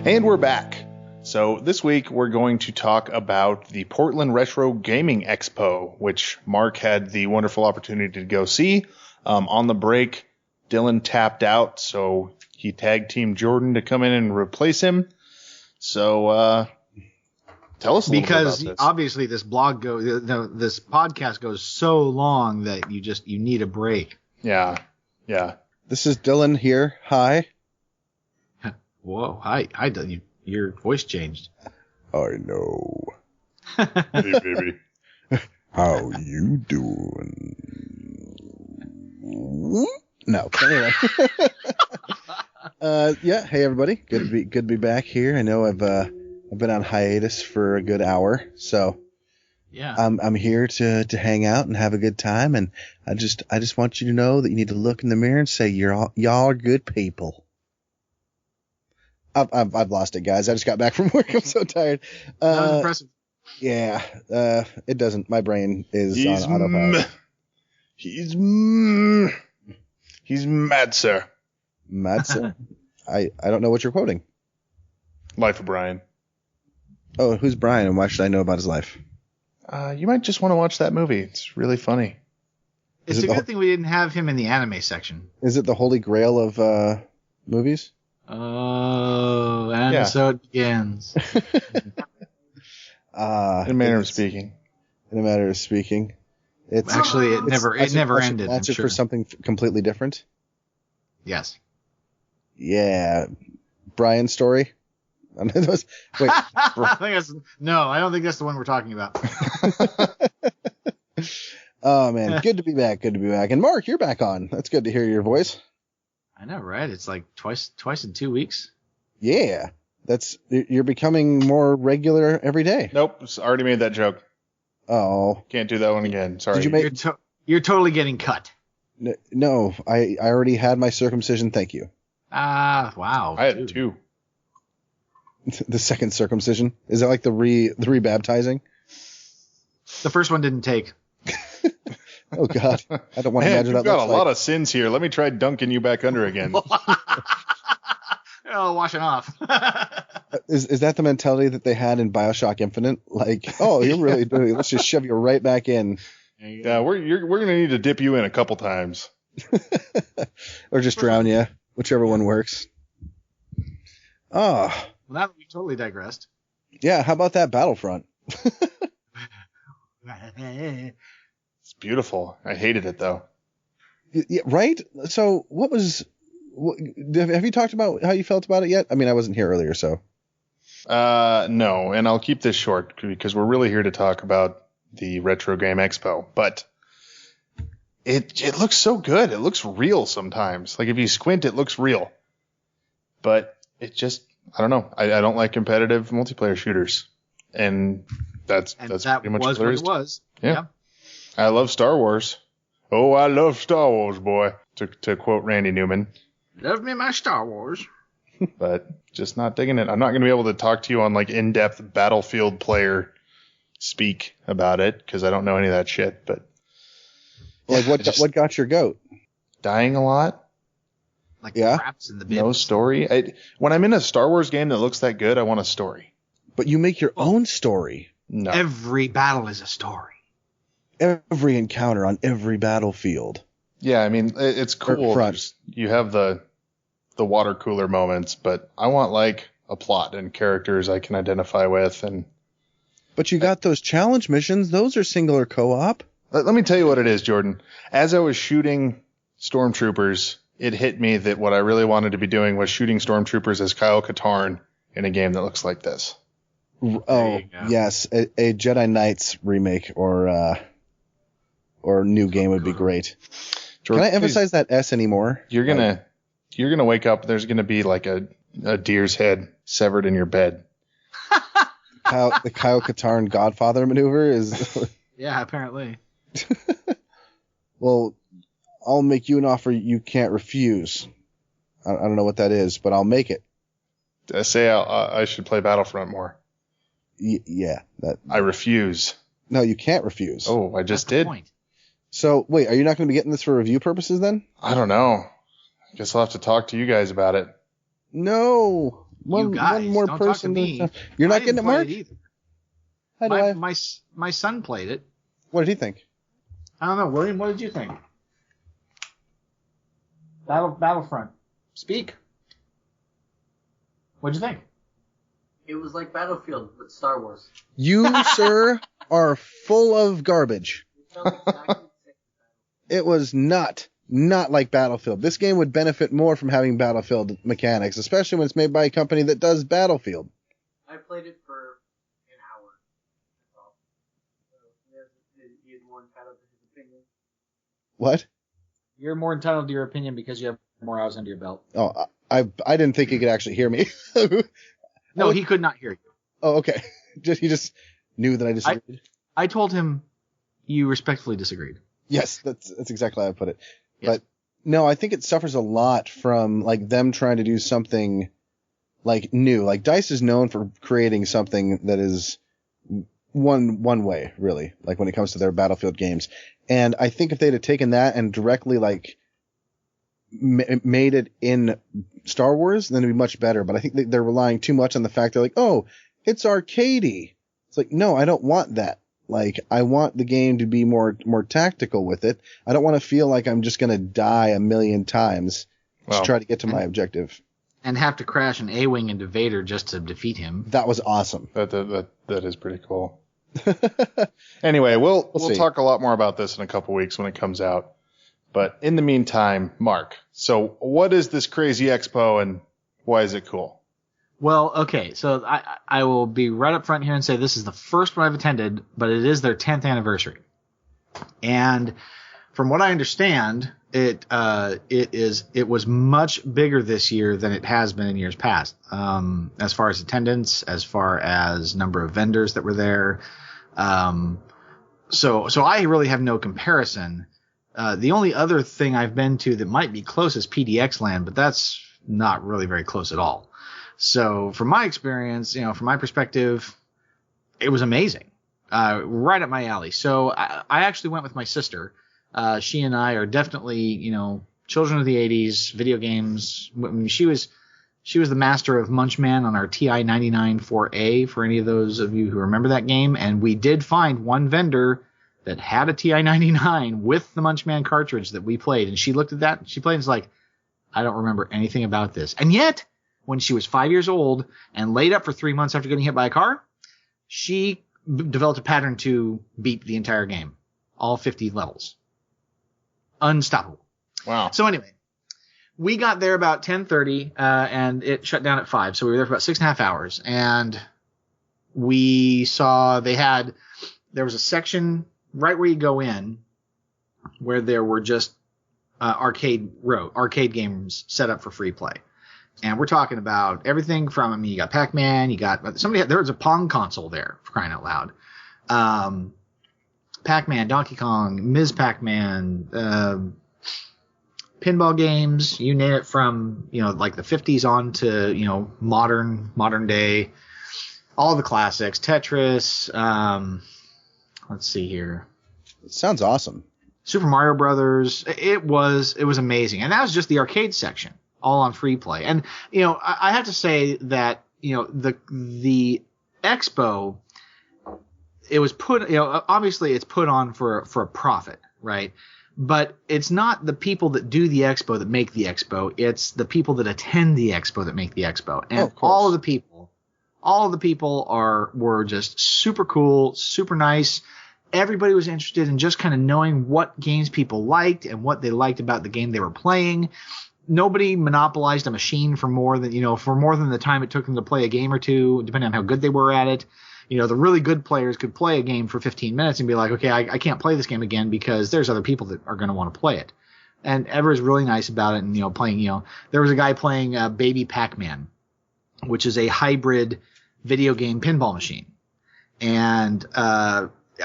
And we're back. So this week we're going to talk about the Portland Retro Gaming Expo, which Mark had the wonderful opportunity to go see. On the break, Dylan tapped out, so he tagged Team Jordan to come in and replace him. So tell us a little bit about this. Because obviously this this podcast goes so long that you need a break. Yeah. This is Dylan here. Hi. Whoa, hi, Dylan. Your voice changed. I know. Hey, baby. How you doing? No. Anyway. Yeah. Hey, everybody. Good to be back here. I know I've been on hiatus for a good hour, so yeah. I'm here to hang out and have a good time. And I just want you to know that you need to look in the mirror and say y'all are good people. I've lost it, guys. I just got back from work. I'm so tired. That was impressive. Yeah. It doesn't. My brain is on autopilot. He's mad, sir. Mad, sir? I don't know what you're quoting. Life of Brian. Oh, who's Brian, and why should I know about his life? You might just want to watch that movie. It's really funny. It's a good thing we didn't have him in the anime section. Is it the Holy Grail of movies? Oh, and so it begins. In a manner of speaking. In a matter of speaking. It's actually it never ended. That's it for something completely different. Yes. Yeah. Brian's story. Wait. I don't think that's the one we're talking about. Oh man, good to be back. And Mark, you're back on. That's good to hear your voice. I know, right? It's like twice in 2 weeks. Yeah. You're becoming more regular every day. Nope, already made that joke. Oh. Can't do that one again. Sorry. Did you make... You're totally getting cut. No, I already had my circumcision. Thank you. Wow. I had two. The second circumcision? Is that like the rebaptizing? The first one didn't take. Oh God, I don't want to imagine that. You've got a lot of sins here. Let me try dunking you back under again. Washing off. Is that the mentality that they had in BioShock Infinite? Like, oh, you're really dirty. Let's just shove you right back in. Yeah, we're gonna need to dip you in a couple times, or just drown you, whichever one works. Oh, well, now that we totally digressed. Yeah, how about that Battlefront? It's beautiful. I hated it though. Yeah, right? So have you talked about how you felt about it yet? I mean, I wasn't here earlier, so. No, and I'll keep this short because we're really here to talk about the Retro Game Expo, but it looks so good. It looks real sometimes. Like if you squint, it looks real, but it just, I don't know. I don't like competitive multiplayer shooters, and that's pretty much what there is. It was. Yeah. I love Star Wars. Oh, I love Star Wars, boy. To quote Randy Newman. Love me my Star Wars. But just not digging it. I'm not going to be able to talk to you on like in-depth Battlefield player speak about it because I don't know any of that shit. But like what got your goat? Dying a lot. Like craps in the bins. No story. When I'm in a Star Wars game that looks that good, I want a story. But you make your own story. No. Every battle is a story. Every encounter on every battlefield. Yeah, I mean it's cool. You have the water cooler moments, but I want like a plot and characters I can identify with. But you got those challenge missions. Those are singular co-op. Let me tell you what it is, Jordan. As I was shooting stormtroopers, it hit me that what I really wanted to be doing was shooting stormtroopers as Kyle Katarn in a game that looks like this. Oh, yes. A Jedi Knights remake or new game would be great. Jordan, can I emphasize that S anymore? You're gonna wake up. There's gonna be like a deer's head severed in your bed. The Kyle Katarn Godfather maneuver is. Yeah, apparently. Well, I'll make you an offer you can't refuse. I don't know what that is, but I'll make it. Say I should play Battlefront more. Yeah. I refuse. No, you can't refuse. Oh, I just did. Point. So, wait, are you not going to be getting this for review purposes then? I don't know. I guess I'll have to talk to you guys about it. No. One more don't person. Talk to me. You're not getting it, Mark? My son played it. What did he think? I don't know. William, what did you think? Battlefront. Speak. What'd you think? It was like Battlefield with Star Wars. You, sir, are full of garbage. It was not like Battlefield. This game would benefit more from having Battlefield mechanics, especially when it's made by a company that does Battlefield. I played it for an hour. That's all. So he's more entitled to his opinion. What? You're more entitled to your opinion because you have more hours under your belt. Oh, I didn't think he could actually hear me. No, he could not hear you. Oh, okay. He just knew that I disagreed. I told him you respectfully disagreed. Yes, that's exactly how I put it. Yes. But no, I think it suffers a lot from like them trying to do something like new. Like DICE is known for creating something that is one way, really, like when it comes to their Battlefield games. And I think if they'd have taken that and directly like made it in Star Wars, then it'd be much better. But I think they're relying too much on the fact they're like, oh, it's arcadey. It's like, no, I don't want that. Like, I want the game to be more tactical with it. I don't want to feel like I'm just going to die a million times to try to get to my objective. And have to crash an A-Wing into Vader just to defeat him. That was awesome. That is pretty cool. Anyway, we'll talk a lot more about this in a couple weeks when it comes out. But in the meantime, Mark, so what is this crazy expo and why is it cool? Well, okay, so I will be right up front here and say this is the first one I've attended, but it is their 10th anniversary. And from what I understand, it was much bigger this year than it has been in years past. As far as attendance, as far as number of vendors that were there. So I really have no comparison. The only other thing I've been to that might be close is PDX Land, but that's not really very close at all. So from my experience, from my perspective, it was amazing. Right up my alley. So I actually went with my sister. She and I are definitely, children of the 80s, video games. I mean, she was the master of Munchman on our TI 99 4A for any of those of you who remember that game. And we did find one vendor that had a TI 99 with the Munchman cartridge that we played. And she looked at that, she played and was like, I don't remember anything about this. And yet, when she was 5 years old and laid up for 3 months after getting hit by a car, she developed a pattern to beat the entire game. All 50 levels. Unstoppable. Wow. So anyway, we got there about 10:30, and it shut down at 5. So we were there for about 6.5 hours. And we saw there was a section right where you go in where there were just arcade games set up for free play. And we're talking about everything from, you got Pac-Man, there was a Pong console there, for crying out loud. Pac-Man, Donkey Kong, Ms. Pac-Man, pinball games, you name it, from, like the 50s on to, modern day, all the classics, Tetris, let's see here. It sounds awesome. Super Mario Brothers. It was amazing. And that was just the arcade section, all on free play. And, I have to say that, the expo, it was obviously it's put on for a profit, right? But it's not the people that do the expo that make the expo. It's the people that attend the expo that make the expo. And all of the people were just super cool, super nice. Everybody was interested in just kind of knowing what games people liked and what they liked about the game they were playing. Nobody monopolized a machine for more than the time it took them to play a game or two, depending on how good they were at it. The really good players could play a game for 15 minutes and be like, okay, I can't play this game again because there's other people that are going to want to play it. And everyone's really nice about it. And, playing, there was a guy playing Baby Pac-Man, which is a hybrid video game pinball machine. And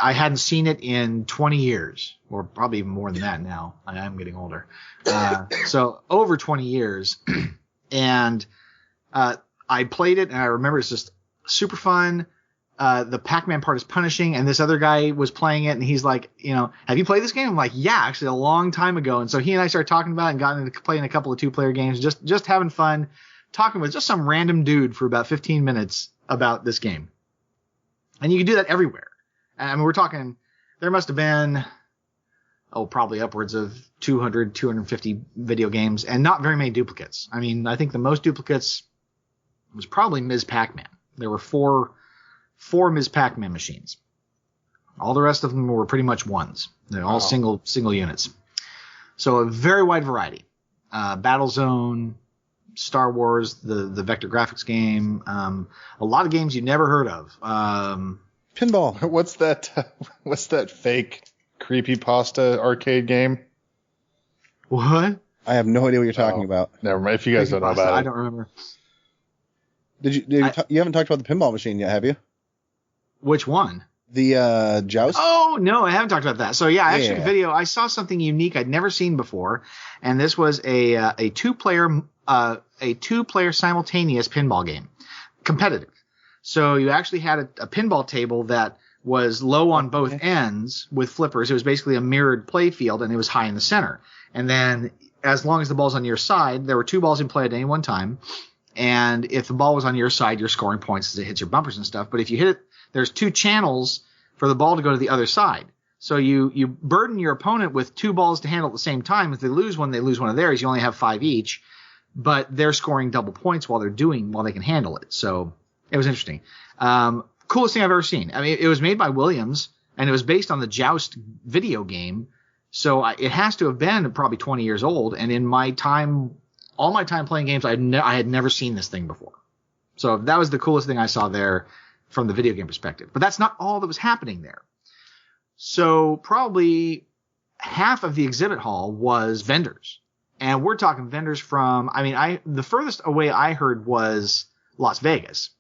I hadn't seen it in 20 years, or probably even more than that now. I am getting older. So over 20 years. And I played it, and I remember it's just super fun. The Pac-Man part is punishing, and this other guy was playing it, and he's like, have you played this game? I'm like, yeah, actually a long time ago. And so he and I started talking about it and got into playing a couple of 2-player games, just having fun, talking with just some random dude for about 15 minutes about this game. And you can do that everywhere. I mean, we're talking, there must have been, probably upwards of 200, 250 video games, and not very many duplicates. I mean, I think the most duplicates was probably Ms. Pac-Man. There were four Ms. Pac-Man machines. All the rest of them were pretty much ones. They're all single units. So a very wide variety. Battlezone, Star Wars, the vector graphics game, a lot of games you never heard of. Pinball. What's that fake creepypasta arcade game? What? I have no idea what you're talking about. Never mind. If you guys don't know about it. I don't remember. You haven't talked about the pinball machine yet, have you? Which one? The Joust? Oh, no, I haven't talked about that. So, yeah, actually, video, I saw something unique I'd never seen before, and this was a two-player simultaneous pinball game. Competitive. So you actually had a pinball table that was low on both ends with flippers. It was basically a mirrored play field, and it was high in the center. And then as long as the ball's on your side, there were 2 balls in play at any one time. And if the ball was on your side, you're scoring points as it hits your bumpers and stuff. But if you hit it, there's 2 channels for the ball to go to the other side. So you burden your opponent with 2 balls to handle at the same time. If they lose one of theirs. You only have 5 each. But they're scoring double points while they can handle it. So it was interesting. Coolest thing I've ever seen. I mean, it was made by Williams, and it was based on the Joust video game. So it has to have been probably 20 years old. And in my time, all my time playing games, I had never seen this thing before. So that was the coolest thing I saw there from the video game perspective. But that's not all that was happening there. So probably half of the exhibit hall was vendors. And we're talking vendors from, the furthest away I heard was Las Vegas.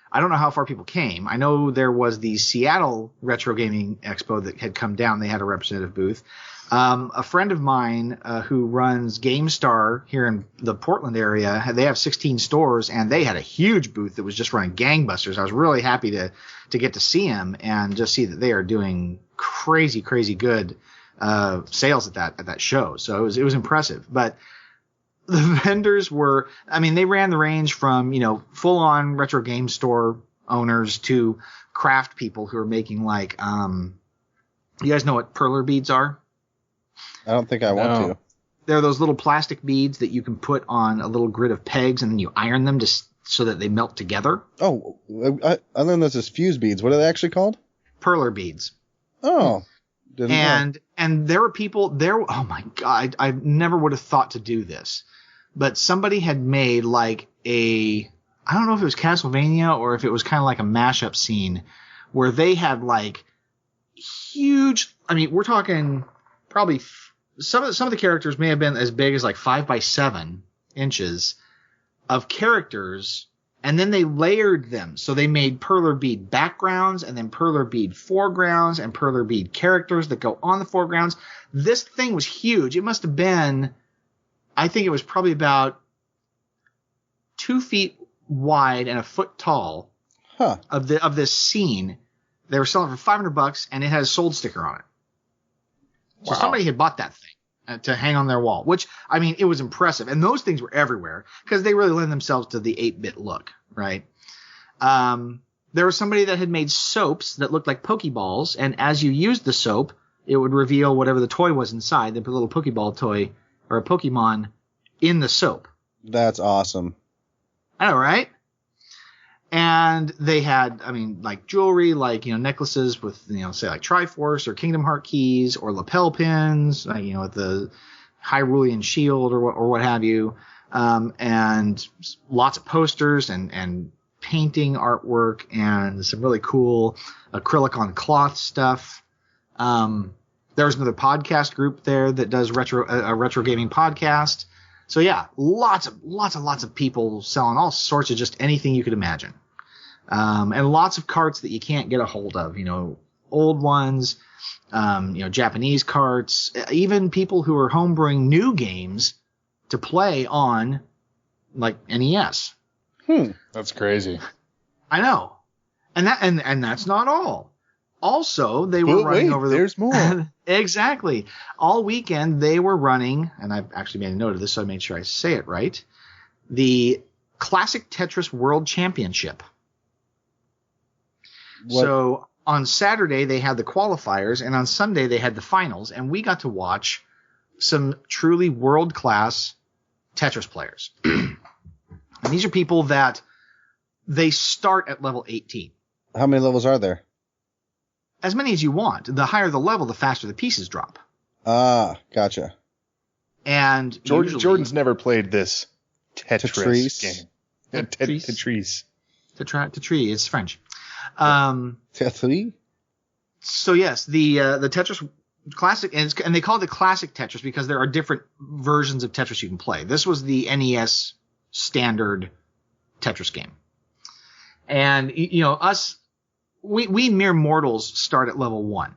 I don't know how far people came. I know there was the Seattle Retro Gaming Expo that had come down. They had a representative booth. A friend of mine who runs GameStar here in the Portland area, they have 16 stores, and they had a huge booth that was just running gangbusters. I was really happy to get to see him and just see that they are doing crazy, crazy good sales at that show. So it was impressive. But the vendors were, they ran the range from, full on retro game store owners to craft people who are making you guys know what perler beads are? I don't think I want to. They're those little plastic beads that you can put on a little grid of pegs, and then you iron them so that they melt together. Oh, I learned those as fuse beads. What are they actually called? Perler beads. Oh. And there were people there. Oh my God. I never would have thought to do this, but somebody had made I don't know if it was Castlevania or if it was kind of like a mashup scene where they had huge, we're talking probably some of the characters may have been as big as 5 by 7 inches of characters. And then they layered them. So they made perler bead backgrounds and then perler bead foregrounds and perler bead characters that go on the foregrounds. This thing was huge. It must have been, I think it was probably about 2 feet wide and a foot tall of this scene. They were selling for $500 and it has a sold sticker on it. So somebody had bought that thing to hang on their wall, which, it was impressive. And those things were everywhere because they really lend themselves to the 8-bit look, right? There was somebody that had made soaps that looked like Pokeballs, and as you used the soap, it would reveal whatever the toy was inside. They put a little Pokeball toy or a Pokemon in the soap. That's awesome. I know, right? And they had, jewelry, necklaces with, say Triforce or Kingdom Heart keys or lapel pins, with the Hyrulean shield or what have you. And lots of posters and painting artwork and some really cool acrylic on cloth stuff. There was another podcast group there that does a retro gaming podcast. So yeah, lots of people selling all sorts of just anything you could imagine. And lots of carts that you can't get a hold of, old ones, Japanese carts, even people who are homebrewing new games to play on like NES. That's crazy. I know. And that's not all. Also, they were running over the... There's more. Exactly. All weekend, they were running, and I've actually made a note of this, so I made sure I say it right, the Classic Tetris World Championship. What? So on Saturday, they had the qualifiers, and on Sunday, they had the finals, and we got to watch some truly world-class Tetris players. And these are people that they start at level 18. How many levels are there? As many as you want. The higher the level, the faster the pieces drop. Ah, gotcha. And Jordan's never played this Tetris game. Tetris. Tetris. Tetris. It's French. Tetris? So yes, the Tetris Classic, and they call it the Classic Tetris because there are different versions of Tetris you can play. This was the NES standard Tetris game. And, us, we mere mortals start at level 1.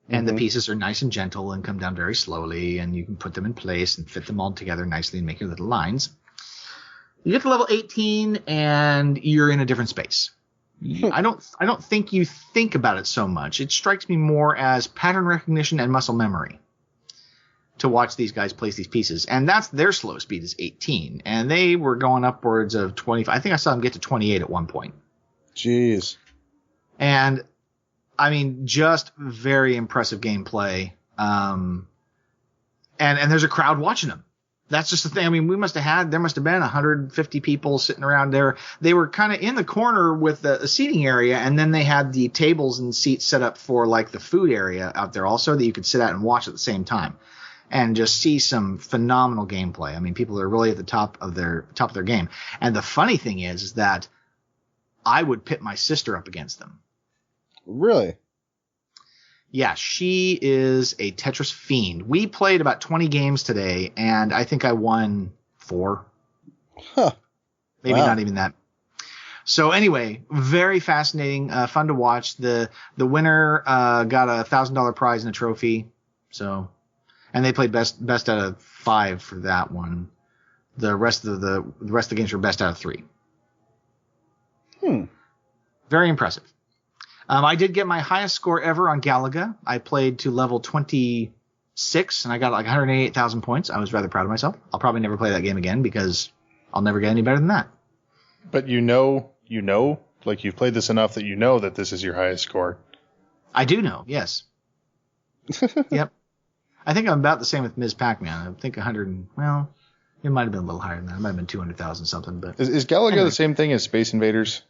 And the pieces are nice and gentle and come down very slowly, and you can put them in place and fit them all together nicely and make your little lines. You get to level 18, and you're in a different space. I don't think you think about it so much. It strikes me more as pattern recognition and muscle memory to watch these guys place these pieces. And that's their slow speed is 18. And they were going upwards of 25. I think I saw them get to 28 at one point. Jeez. And I mean, just very impressive gameplay. And there's a crowd watching them. That's just the thing. I mean, there must have been 150 people sitting around there. They were kind of in the corner with the seating area, and then they had the tables and seats set up for like the food area out there also that you could sit at and watch at the same time and just see some phenomenal gameplay. I mean, people are really at the top of their game. And the funny thing is that I would pit my sister up against them. Really? Yeah, she is a Tetris fiend. We played about 20 games today, and I think I won 4. Huh. Maybe Wow. not even that. So anyway, very fascinating, fun to watch. The winner got a $1,000 prize and a trophy. So, and they played best out of 5 for that one. The rest of the games were best out of 3. Very impressive. I did get my highest score ever on Galaga. I played to level 26, and I got like 188,000 points. I was rather proud of myself. I'll probably never play that game again because I'll never get any better than that. But like you've played this enough that you know that this is your highest score. I do know, yes. Yep. I think I'm about the same with Ms. Pac-Man. I think 100, well, it might have been a little higher than that. It might have been 200,000 something. But Is Galaga anyway. the same thing as Space Invaders?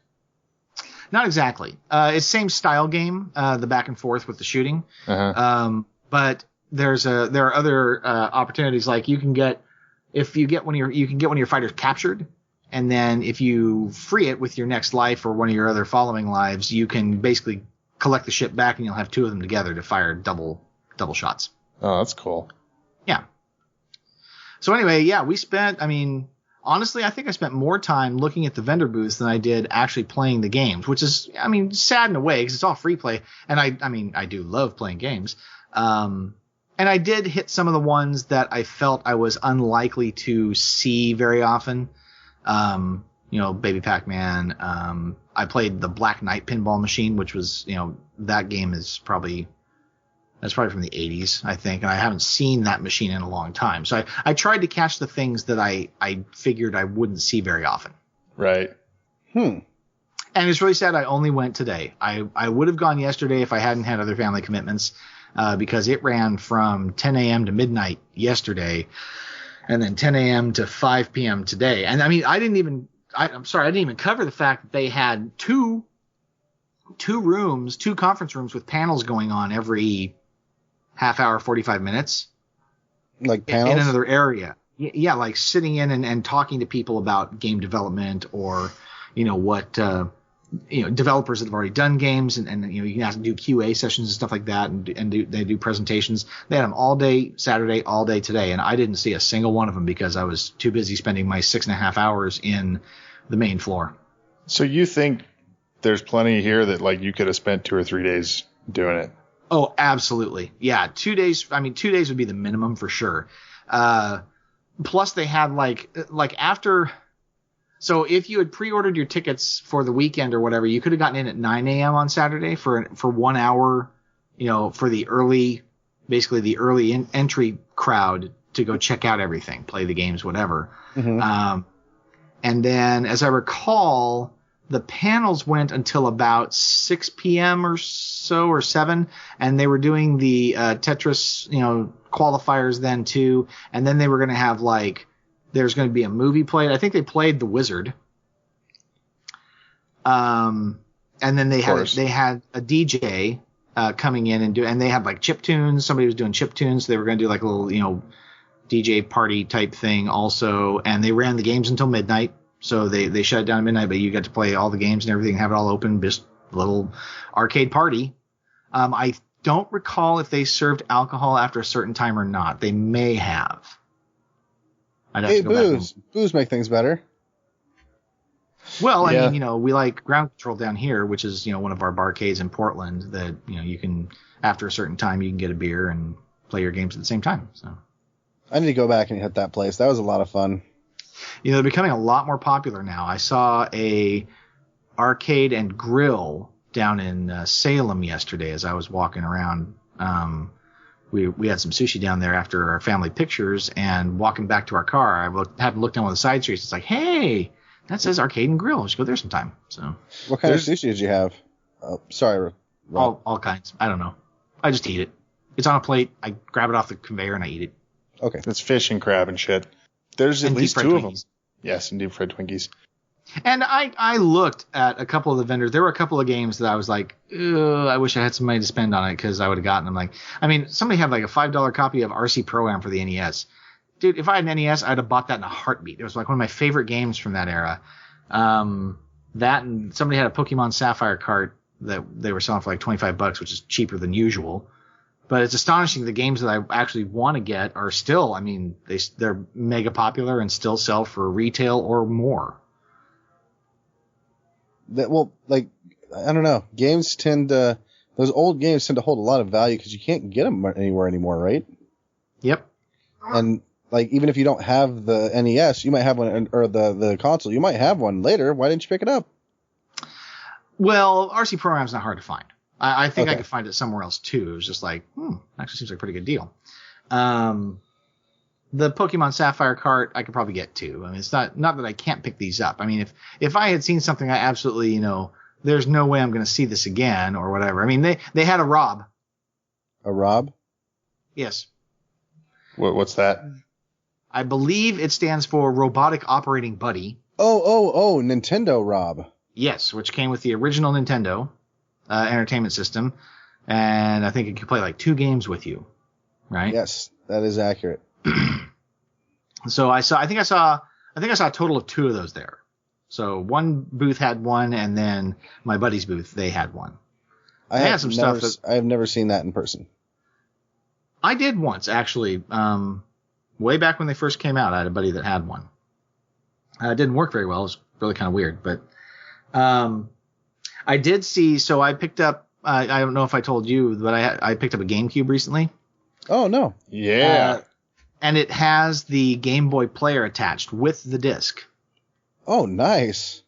Not exactly. It's same style game, the back and forth with the shooting. But there are other opportunities, like you can get one of your fighters captured, and then if you free it with your next life or one of your other following lives, you can basically collect the ship back, and you'll have 2 of them together to fire double shots. Oh, that's cool. Yeah. So anyway, yeah, we spent, I mean, honestly, I think I spent more time looking at the vendor booths than I did actually playing the games, which is, I mean, sad in a way because it's all free play. And I do love playing games. And I did hit some of the ones that I felt I was unlikely to see very often. Baby Pac-Man. I played the Black Knight pinball machine, which was, that game is probably from the 80s, I think, and I haven't seen that machine in a long time. So I tried to catch the things that I figured I wouldn't see very often. Right. And it's really sad I only went today. I would have gone yesterday if I hadn't had other family commitments, because it ran from 10 a.m. to midnight yesterday, and then 10 a.m. to 5 p.m. today. And I mean, I didn't even cover the fact that they had two conference rooms with panels going on every half hour, 45 minutes. Like panels? In another area. Yeah, like sitting in and talking to people about game development or, what, developers that have already done games and you can ask them to do QA sessions and stuff like that and they do presentations. They had them all day Saturday, all day today, and I didn't see a single one of them because I was too busy spending my 6.5 hours in the main floor. So you think there's plenty here that like you could have spent 2 or 3 days doing it. Oh, absolutely. Yeah, 2 days. I mean, 2 days would be the minimum for sure. Plus, they had like after. So if you had pre-ordered your tickets for the weekend or whatever, you could have gotten in at 9 a.m. on Saturday for 1 hour, for the early entry crowd to go check out everything, play the games, whatever. Mm-hmm. And then, as I recall, the panels went until about 6 p.m. or so, or 7, and they were doing the Tetris, qualifiers then too. And then they were going to have there's going to be a movie played. I think they played The Wizard. And then they had a DJ coming in and they had chip tunes. Somebody was doing chip tunes. So they were going to do a little DJ party type thing also. And they ran the games until midnight. So they shut it down at midnight, but you got to play all the games and everything, have it all open, just a little arcade party. I don't recall if they served alcohol after a certain time or not. They may have. Hey, booze make things better. Well, Yeah. I mean, we like Ground Control down here, which is, one of our barcades in Portland that, you can, after a certain time, you can get a beer and play your games at the same time. So I need to go back and hit that place. That was a lot of fun. they're becoming a lot more popular now. I saw a arcade and grill down in Salem yesterday as I was walking around. We had some sushi down there after our family pictures, and walking back to our car, I happened to look down one of the side streets. It's like, hey, that says arcade and grill. We should go there sometime. So What kind of sushi did you have? Oh, sorry, Rob. all kinds. I don't know. I just eat it. It's on a plate. I grab it off the conveyor and I eat it. Okay. It's fish and crab and shit. There's at And least deep-fried 2 of them. Twinkies. Yes, and deep fried Twinkies. And I looked at a couple of the vendors. There were a couple of games that I was like, ugh, I wish I had some money to spend on it because I would have gotten them. Somebody had a $5 copy of RC Pro-Am for the NES. Dude, if I had an NES, I'd have bought that in a heartbeat. It was one of my favorite games from that era. That, and somebody had a Pokemon Sapphire cart that they were selling for $25, which is cheaper than usual. But it's astonishing the games that I actually want to get are still, they're mega popular and still sell for retail or more. I don't know. Those old games tend to hold a lot of value because you can't get them anywhere anymore, right? Yep. And even if you don't have the NES, you might have one, or the console, you might have one later. Why didn't you pick it up? Well, RC Pro-Am's not hard to find. I think I Okay. could find it somewhere else too. It was just actually seems like a pretty good deal. The Pokemon Sapphire cart I could probably get too. It's not that I can't pick these up. If I had seen something I absolutely, there's no way I'm going to see this again or whatever. They had a Rob. A Rob? Yes. What's that? I believe it stands for Robotic Operating Buddy. Oh, Nintendo Rob. Yes, which came with the original Nintendo entertainment system, and I think it could play 2 games with you, right? Yes, that is accurate. So I think I saw a total of 2 of those there. So one booth had one, and then my buddy's booth, they had one. I have never seen that in person. I did once, actually. Way back when they first came out, I had a buddy that had one. It didn't work very well. It was really kind of weird, but I did see. So I picked up. I don't know if I told you, but I picked up a GameCube recently. Oh no! Yeah. And it has the Game Boy player attached with the disc. Oh, nice.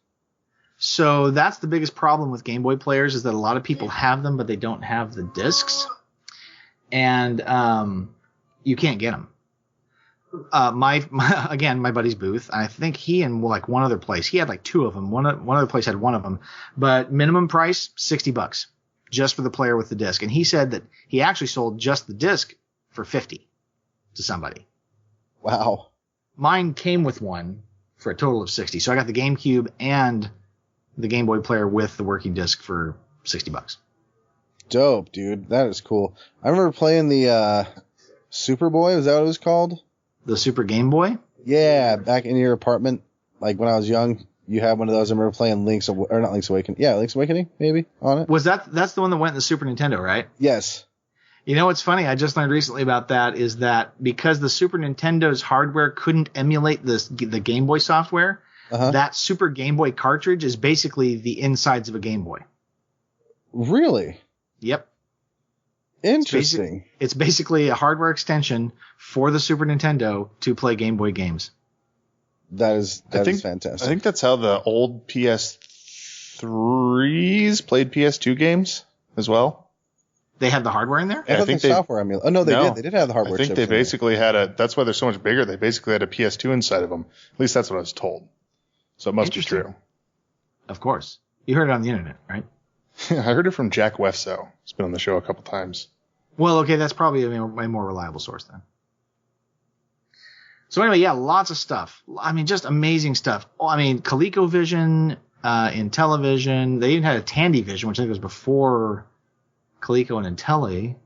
So that's the biggest problem with Game Boy players is that a lot of people have them, but they don't have the discs. And you can't get them. My buddy's booth, I think he and one other place, he had 2 of them. One other place had 1 of them, but minimum price $60 just for the player with the disc. And he said that he actually sold just the disc for $50 to somebody. Wow. Mine came with one for a total of $60. So I got the GameCube and the Game Boy player with the working disc for $60. Dope, dude. That is cool. I remember playing the Superboy. Was that what it was called? The Super Game Boy? Yeah, back in your apartment, when I was young, you had one of those. I remember playing Link's Awakening. Yeah, Link's Awakening, maybe, on it. That's the one that went in the Super Nintendo, right? Yes. You know what's funny? I just learned recently about that is that because the Super Nintendo's hardware couldn't emulate the Game Boy software, that Super Game Boy cartridge is basically the insides of a Game Boy. Really? Yep. Interesting. It's basically a hardware extension for the Super Nintendo to play Game Boy games. That is fantastic. I think that's how the old PS3s played PS2 games as well. They had the hardware in there? I think the software emulator. Oh, no, they did. They did have the hardware I think chips they in there. basically had that's why they're so much bigger. They basically had a PS2 inside of them. At least that's what I was told. So it must be true. Of course. You heard it on the internet, right? I heard it from Jack Wefso. He's been on the show a couple times. Well, okay, that's probably a more reliable source then. So anyway, yeah, lots of stuff. I mean, just amazing stuff. Oh, I mean, ColecoVision, Intellivision. They even had a Tandy Vision, which I think was before Coleco and Intelli.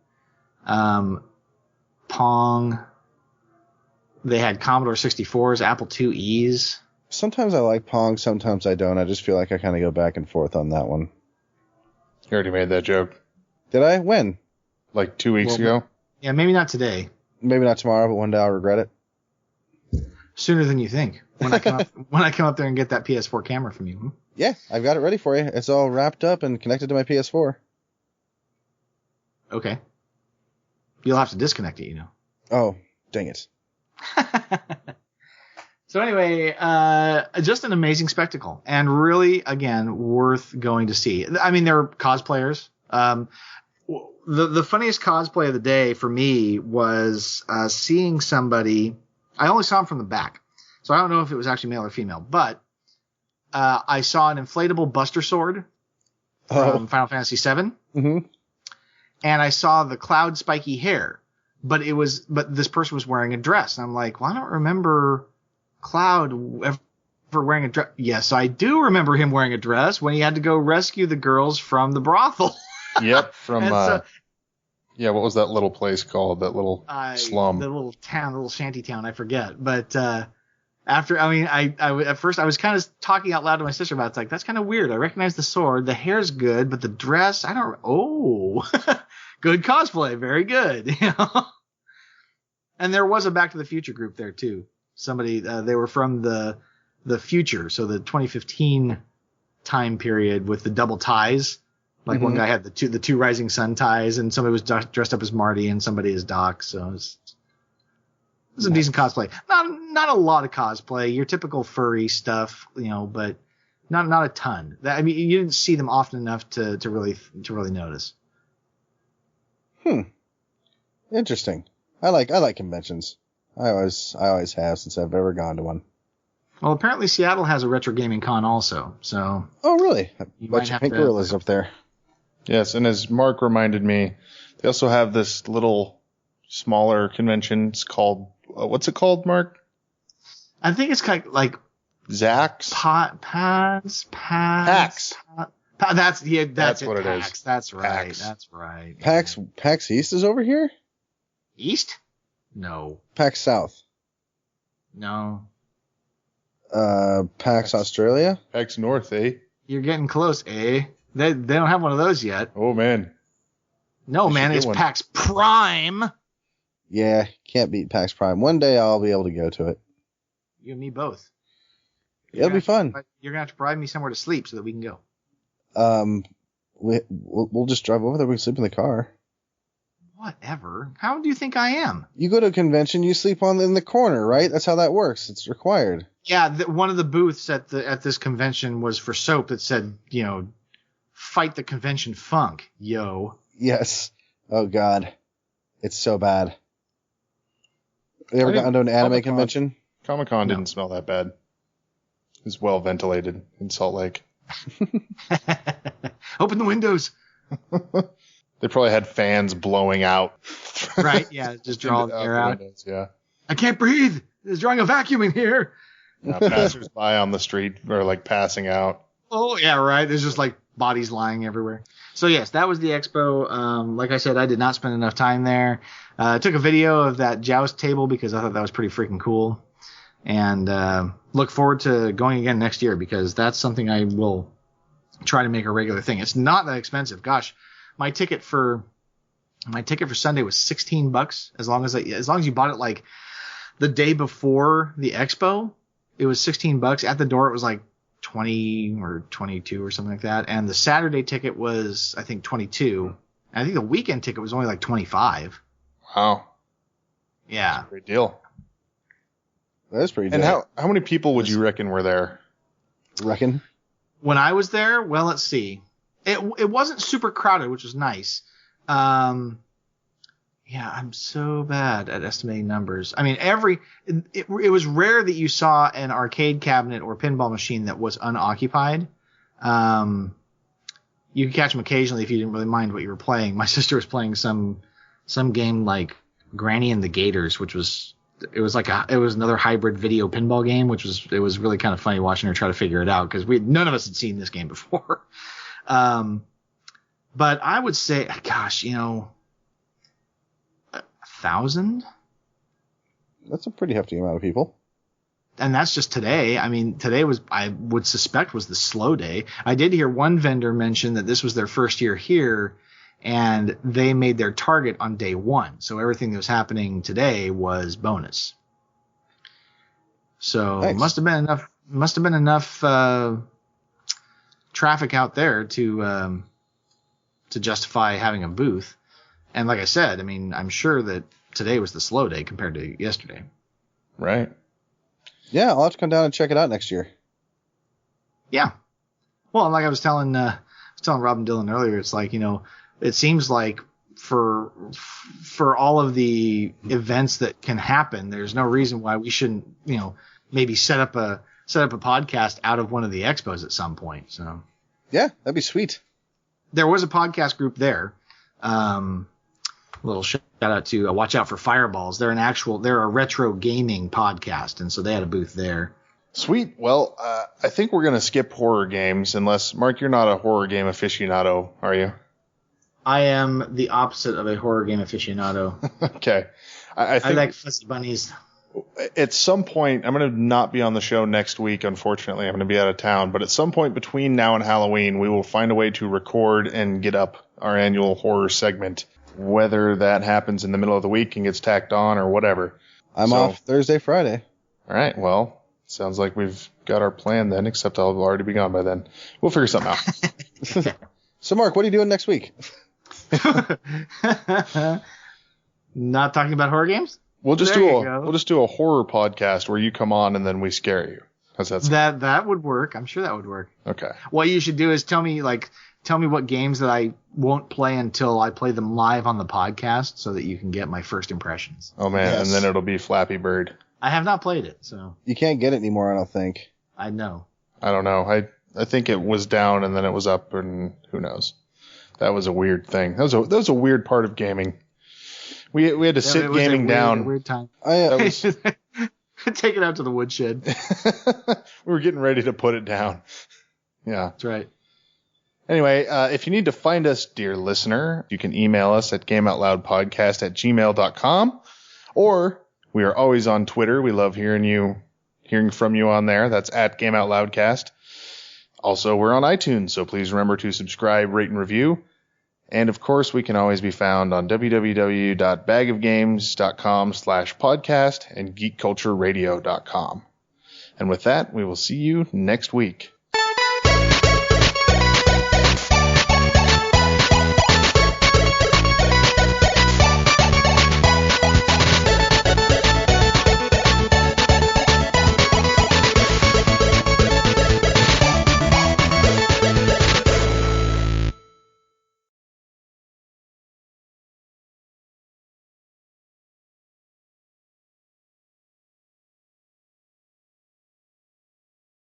Pong. They had Commodore 64s, Apple IIe's. Sometimes I like Pong, sometimes I don't. I just feel like I kind of go back and forth on that one. You already made that joke. Did I? When? Like 2 weeks ago? Yeah, maybe not today. Maybe not tomorrow, but one day I'll regret it. Sooner than you think. When I come up there and get that PS4 camera from you. Yeah, I've got it ready for you. It's all wrapped up and connected to my PS4. Okay. You'll have to disconnect it, you know. Oh, dang it. So anyway, just an amazing spectacle, and really, again, worth going to see. I mean, there are cosplayers. The funniest cosplay of the day for me was seeing somebody. I only saw him from the back, so I don't know if it was actually male or female, but I saw an inflatable Buster Sword from Final Fantasy VII, Mm-hmm. and I saw the Cloud spiky hair, but this person was wearing a dress, and I'm like, well, I don't remember Cloud ever wearing a dress. Yes, I do remember him wearing a dress when he had to go rescue the girls from the brothel. Yep, from what was that little place called? That little slum. The little town, the little shanty town, I forget. But at first I was kind of talking out loud to my sister about it. It's like, that's kind of weird. I recognize the sword, the hair's good, but the dress, I don't. Oh, good cosplay, very good. You know? And there was a Back to the Future group there too. Somebody, they were from the future, so the 2015 time period with the double ties. Like one guy had the two Rising Sun ties, and somebody was dressed up as Marty, and somebody as Doc. So it was a decent cosplay. Not a lot of cosplay, your typical furry stuff, you know, but not a ton. I mean, you didn't see them often enough to really notice. Interesting. I like conventions. I always have since I've ever gone to one. Well, apparently Seattle has a Retro Gaming Con also, so. Oh, really? A You bunch might of pink have to- gorillas up there. Yes, and as Mark reminded me, they also have this little smaller convention. It's called, what's it called, Mark? I think it's kind of like Zax? PAX. PAX. That's what it is. PAX. That's right. PAX. That's right. PAX East is over here? East? No. PAX South. No. PAX Australia? PAX North, eh? You're getting close, eh? They don't have one of those yet. Oh, man. No, They should man, get it's one. PAX Prime. Yeah, can't beat PAX Prime. One day I'll be able to go to it. You and me both. It'll be fun. You're gonna have to provide me somewhere to sleep so that we can go. We'll just drive over there. We can sleep in the car. Whatever. How do you think I am? You go to a convention, you sleep in the corner, right? That's how that works. It's required. Yeah, one of the booths at this convention was for soap that said, you know, fight the convention funk, yo. Yes. Oh God, it's so bad. You ever I think gone to an anime Comic-Con- convention? Comic-Con No. didn't smell that bad. It was well ventilated in Salt Lake. Open the windows. They probably had fans blowing out. Right, yeah, just draw the air out. Windows, yeah. I can't breathe. There's drawing a vacuum in here. Passers-by on the street are like passing out. Oh, yeah, right. There's just like bodies lying everywhere. So, yes, that was the expo. Like I said, I did not spend enough time there. I took a video of that joust table because I thought that was pretty freaking cool. And look forward to going again next year because that's something I will try to make a regular thing. It's not that expensive. Gosh, my ticket for Sunday was $16 as long as you bought it like the day before the expo. It was $16. At the door it was like 20 or 22 or something like that. And the Saturday ticket was I think 22. And I think the weekend ticket was only like $25. Wow. Yeah. Great deal. That's pretty And dope. how many people would you reckon were there? Reckon? When I was there, well, let's see. It wasn't super crowded, which was nice. Yeah, I'm so bad at estimating numbers. I mean, it was rare that you saw an arcade cabinet or pinball machine that was unoccupied. You could catch them occasionally if you didn't really mind what you were playing. My sister was playing some game like Granny and the Gators, which was another hybrid video pinball game, it was really kind of funny watching her try to figure it out because none of us had seen this game before. But I would say, gosh, 1,000. That's a pretty hefty amount of people. And that's just today. I mean, today I would suspect was the slow day. I did hear one vendor mention that this was their first year here, and they made their target on day one. So everything that was happening today was bonus. So Nice. must have been enough traffic out there to justify having a booth. And like I said, I mean, I'm sure that today was the slow day compared to yesterday. Right. Yeah, I'll have to come down and check it out next year. Yeah. Well, like I was telling Rob and Dylan earlier, it's like, it seems like for all of the events that can happen, there's no reason why we shouldn't, maybe set up a podcast out of one of the expos at some point. So Yeah, that'd be sweet. there was a podcast group there. Little shout out to Watch Out for Fireballs. They're a retro gaming podcast, and so they had a booth there. Sweet. Well, I think we're going to skip horror games unless, Mark, you're not a horror game aficionado, are you? I am the opposite of a horror game aficionado. Okay. I think like fuzzy bunnies. at some point, I'm going to not be on the show next week, unfortunately. I'm going to be out of town. But at some point between now and Halloween, we will find a way to record and get up our annual horror segment, whether that happens in the middle of the week and gets tacked on or whatever. I'm off Thursday, Friday. All right. Well, sounds like we've got our plan then, except I'll already be gone by then. We'll figure something out. So, Mark, what are you doing next week? Not talking about horror games? We'll just There you go. we'll just do a horror podcast where you come on and then we scare you. How's that sound? That would work. I'm sure that would work. Okay. What you should do is tell me what games that I won't play until I play them live on the podcast so that you can get my first impressions. Oh man, Yes. and then it'll be Flappy Bird. I have not played it, so You can't get it anymore, I don't think. I know. I don't know. I think it was down and then it was up and who knows. That was a weird thing. That was a weird part of gaming. We had to sit It was gaming down. A weird time. That was, Take it out to the woodshed. we were getting ready to put it down. Yeah. That's right. Anyway, if you need to find us, dear listener, you can email us at gameoutloudpodcast@gmail.com, or we are always on Twitter. We love hearing from you on there. That's at gameoutloudcast. Also, we're on iTunes, so please remember to subscribe, rate, and review. And of course, we can always be found on www.bagofgames.com/podcast and geekcultureradio.com. And with that, we will see you next week.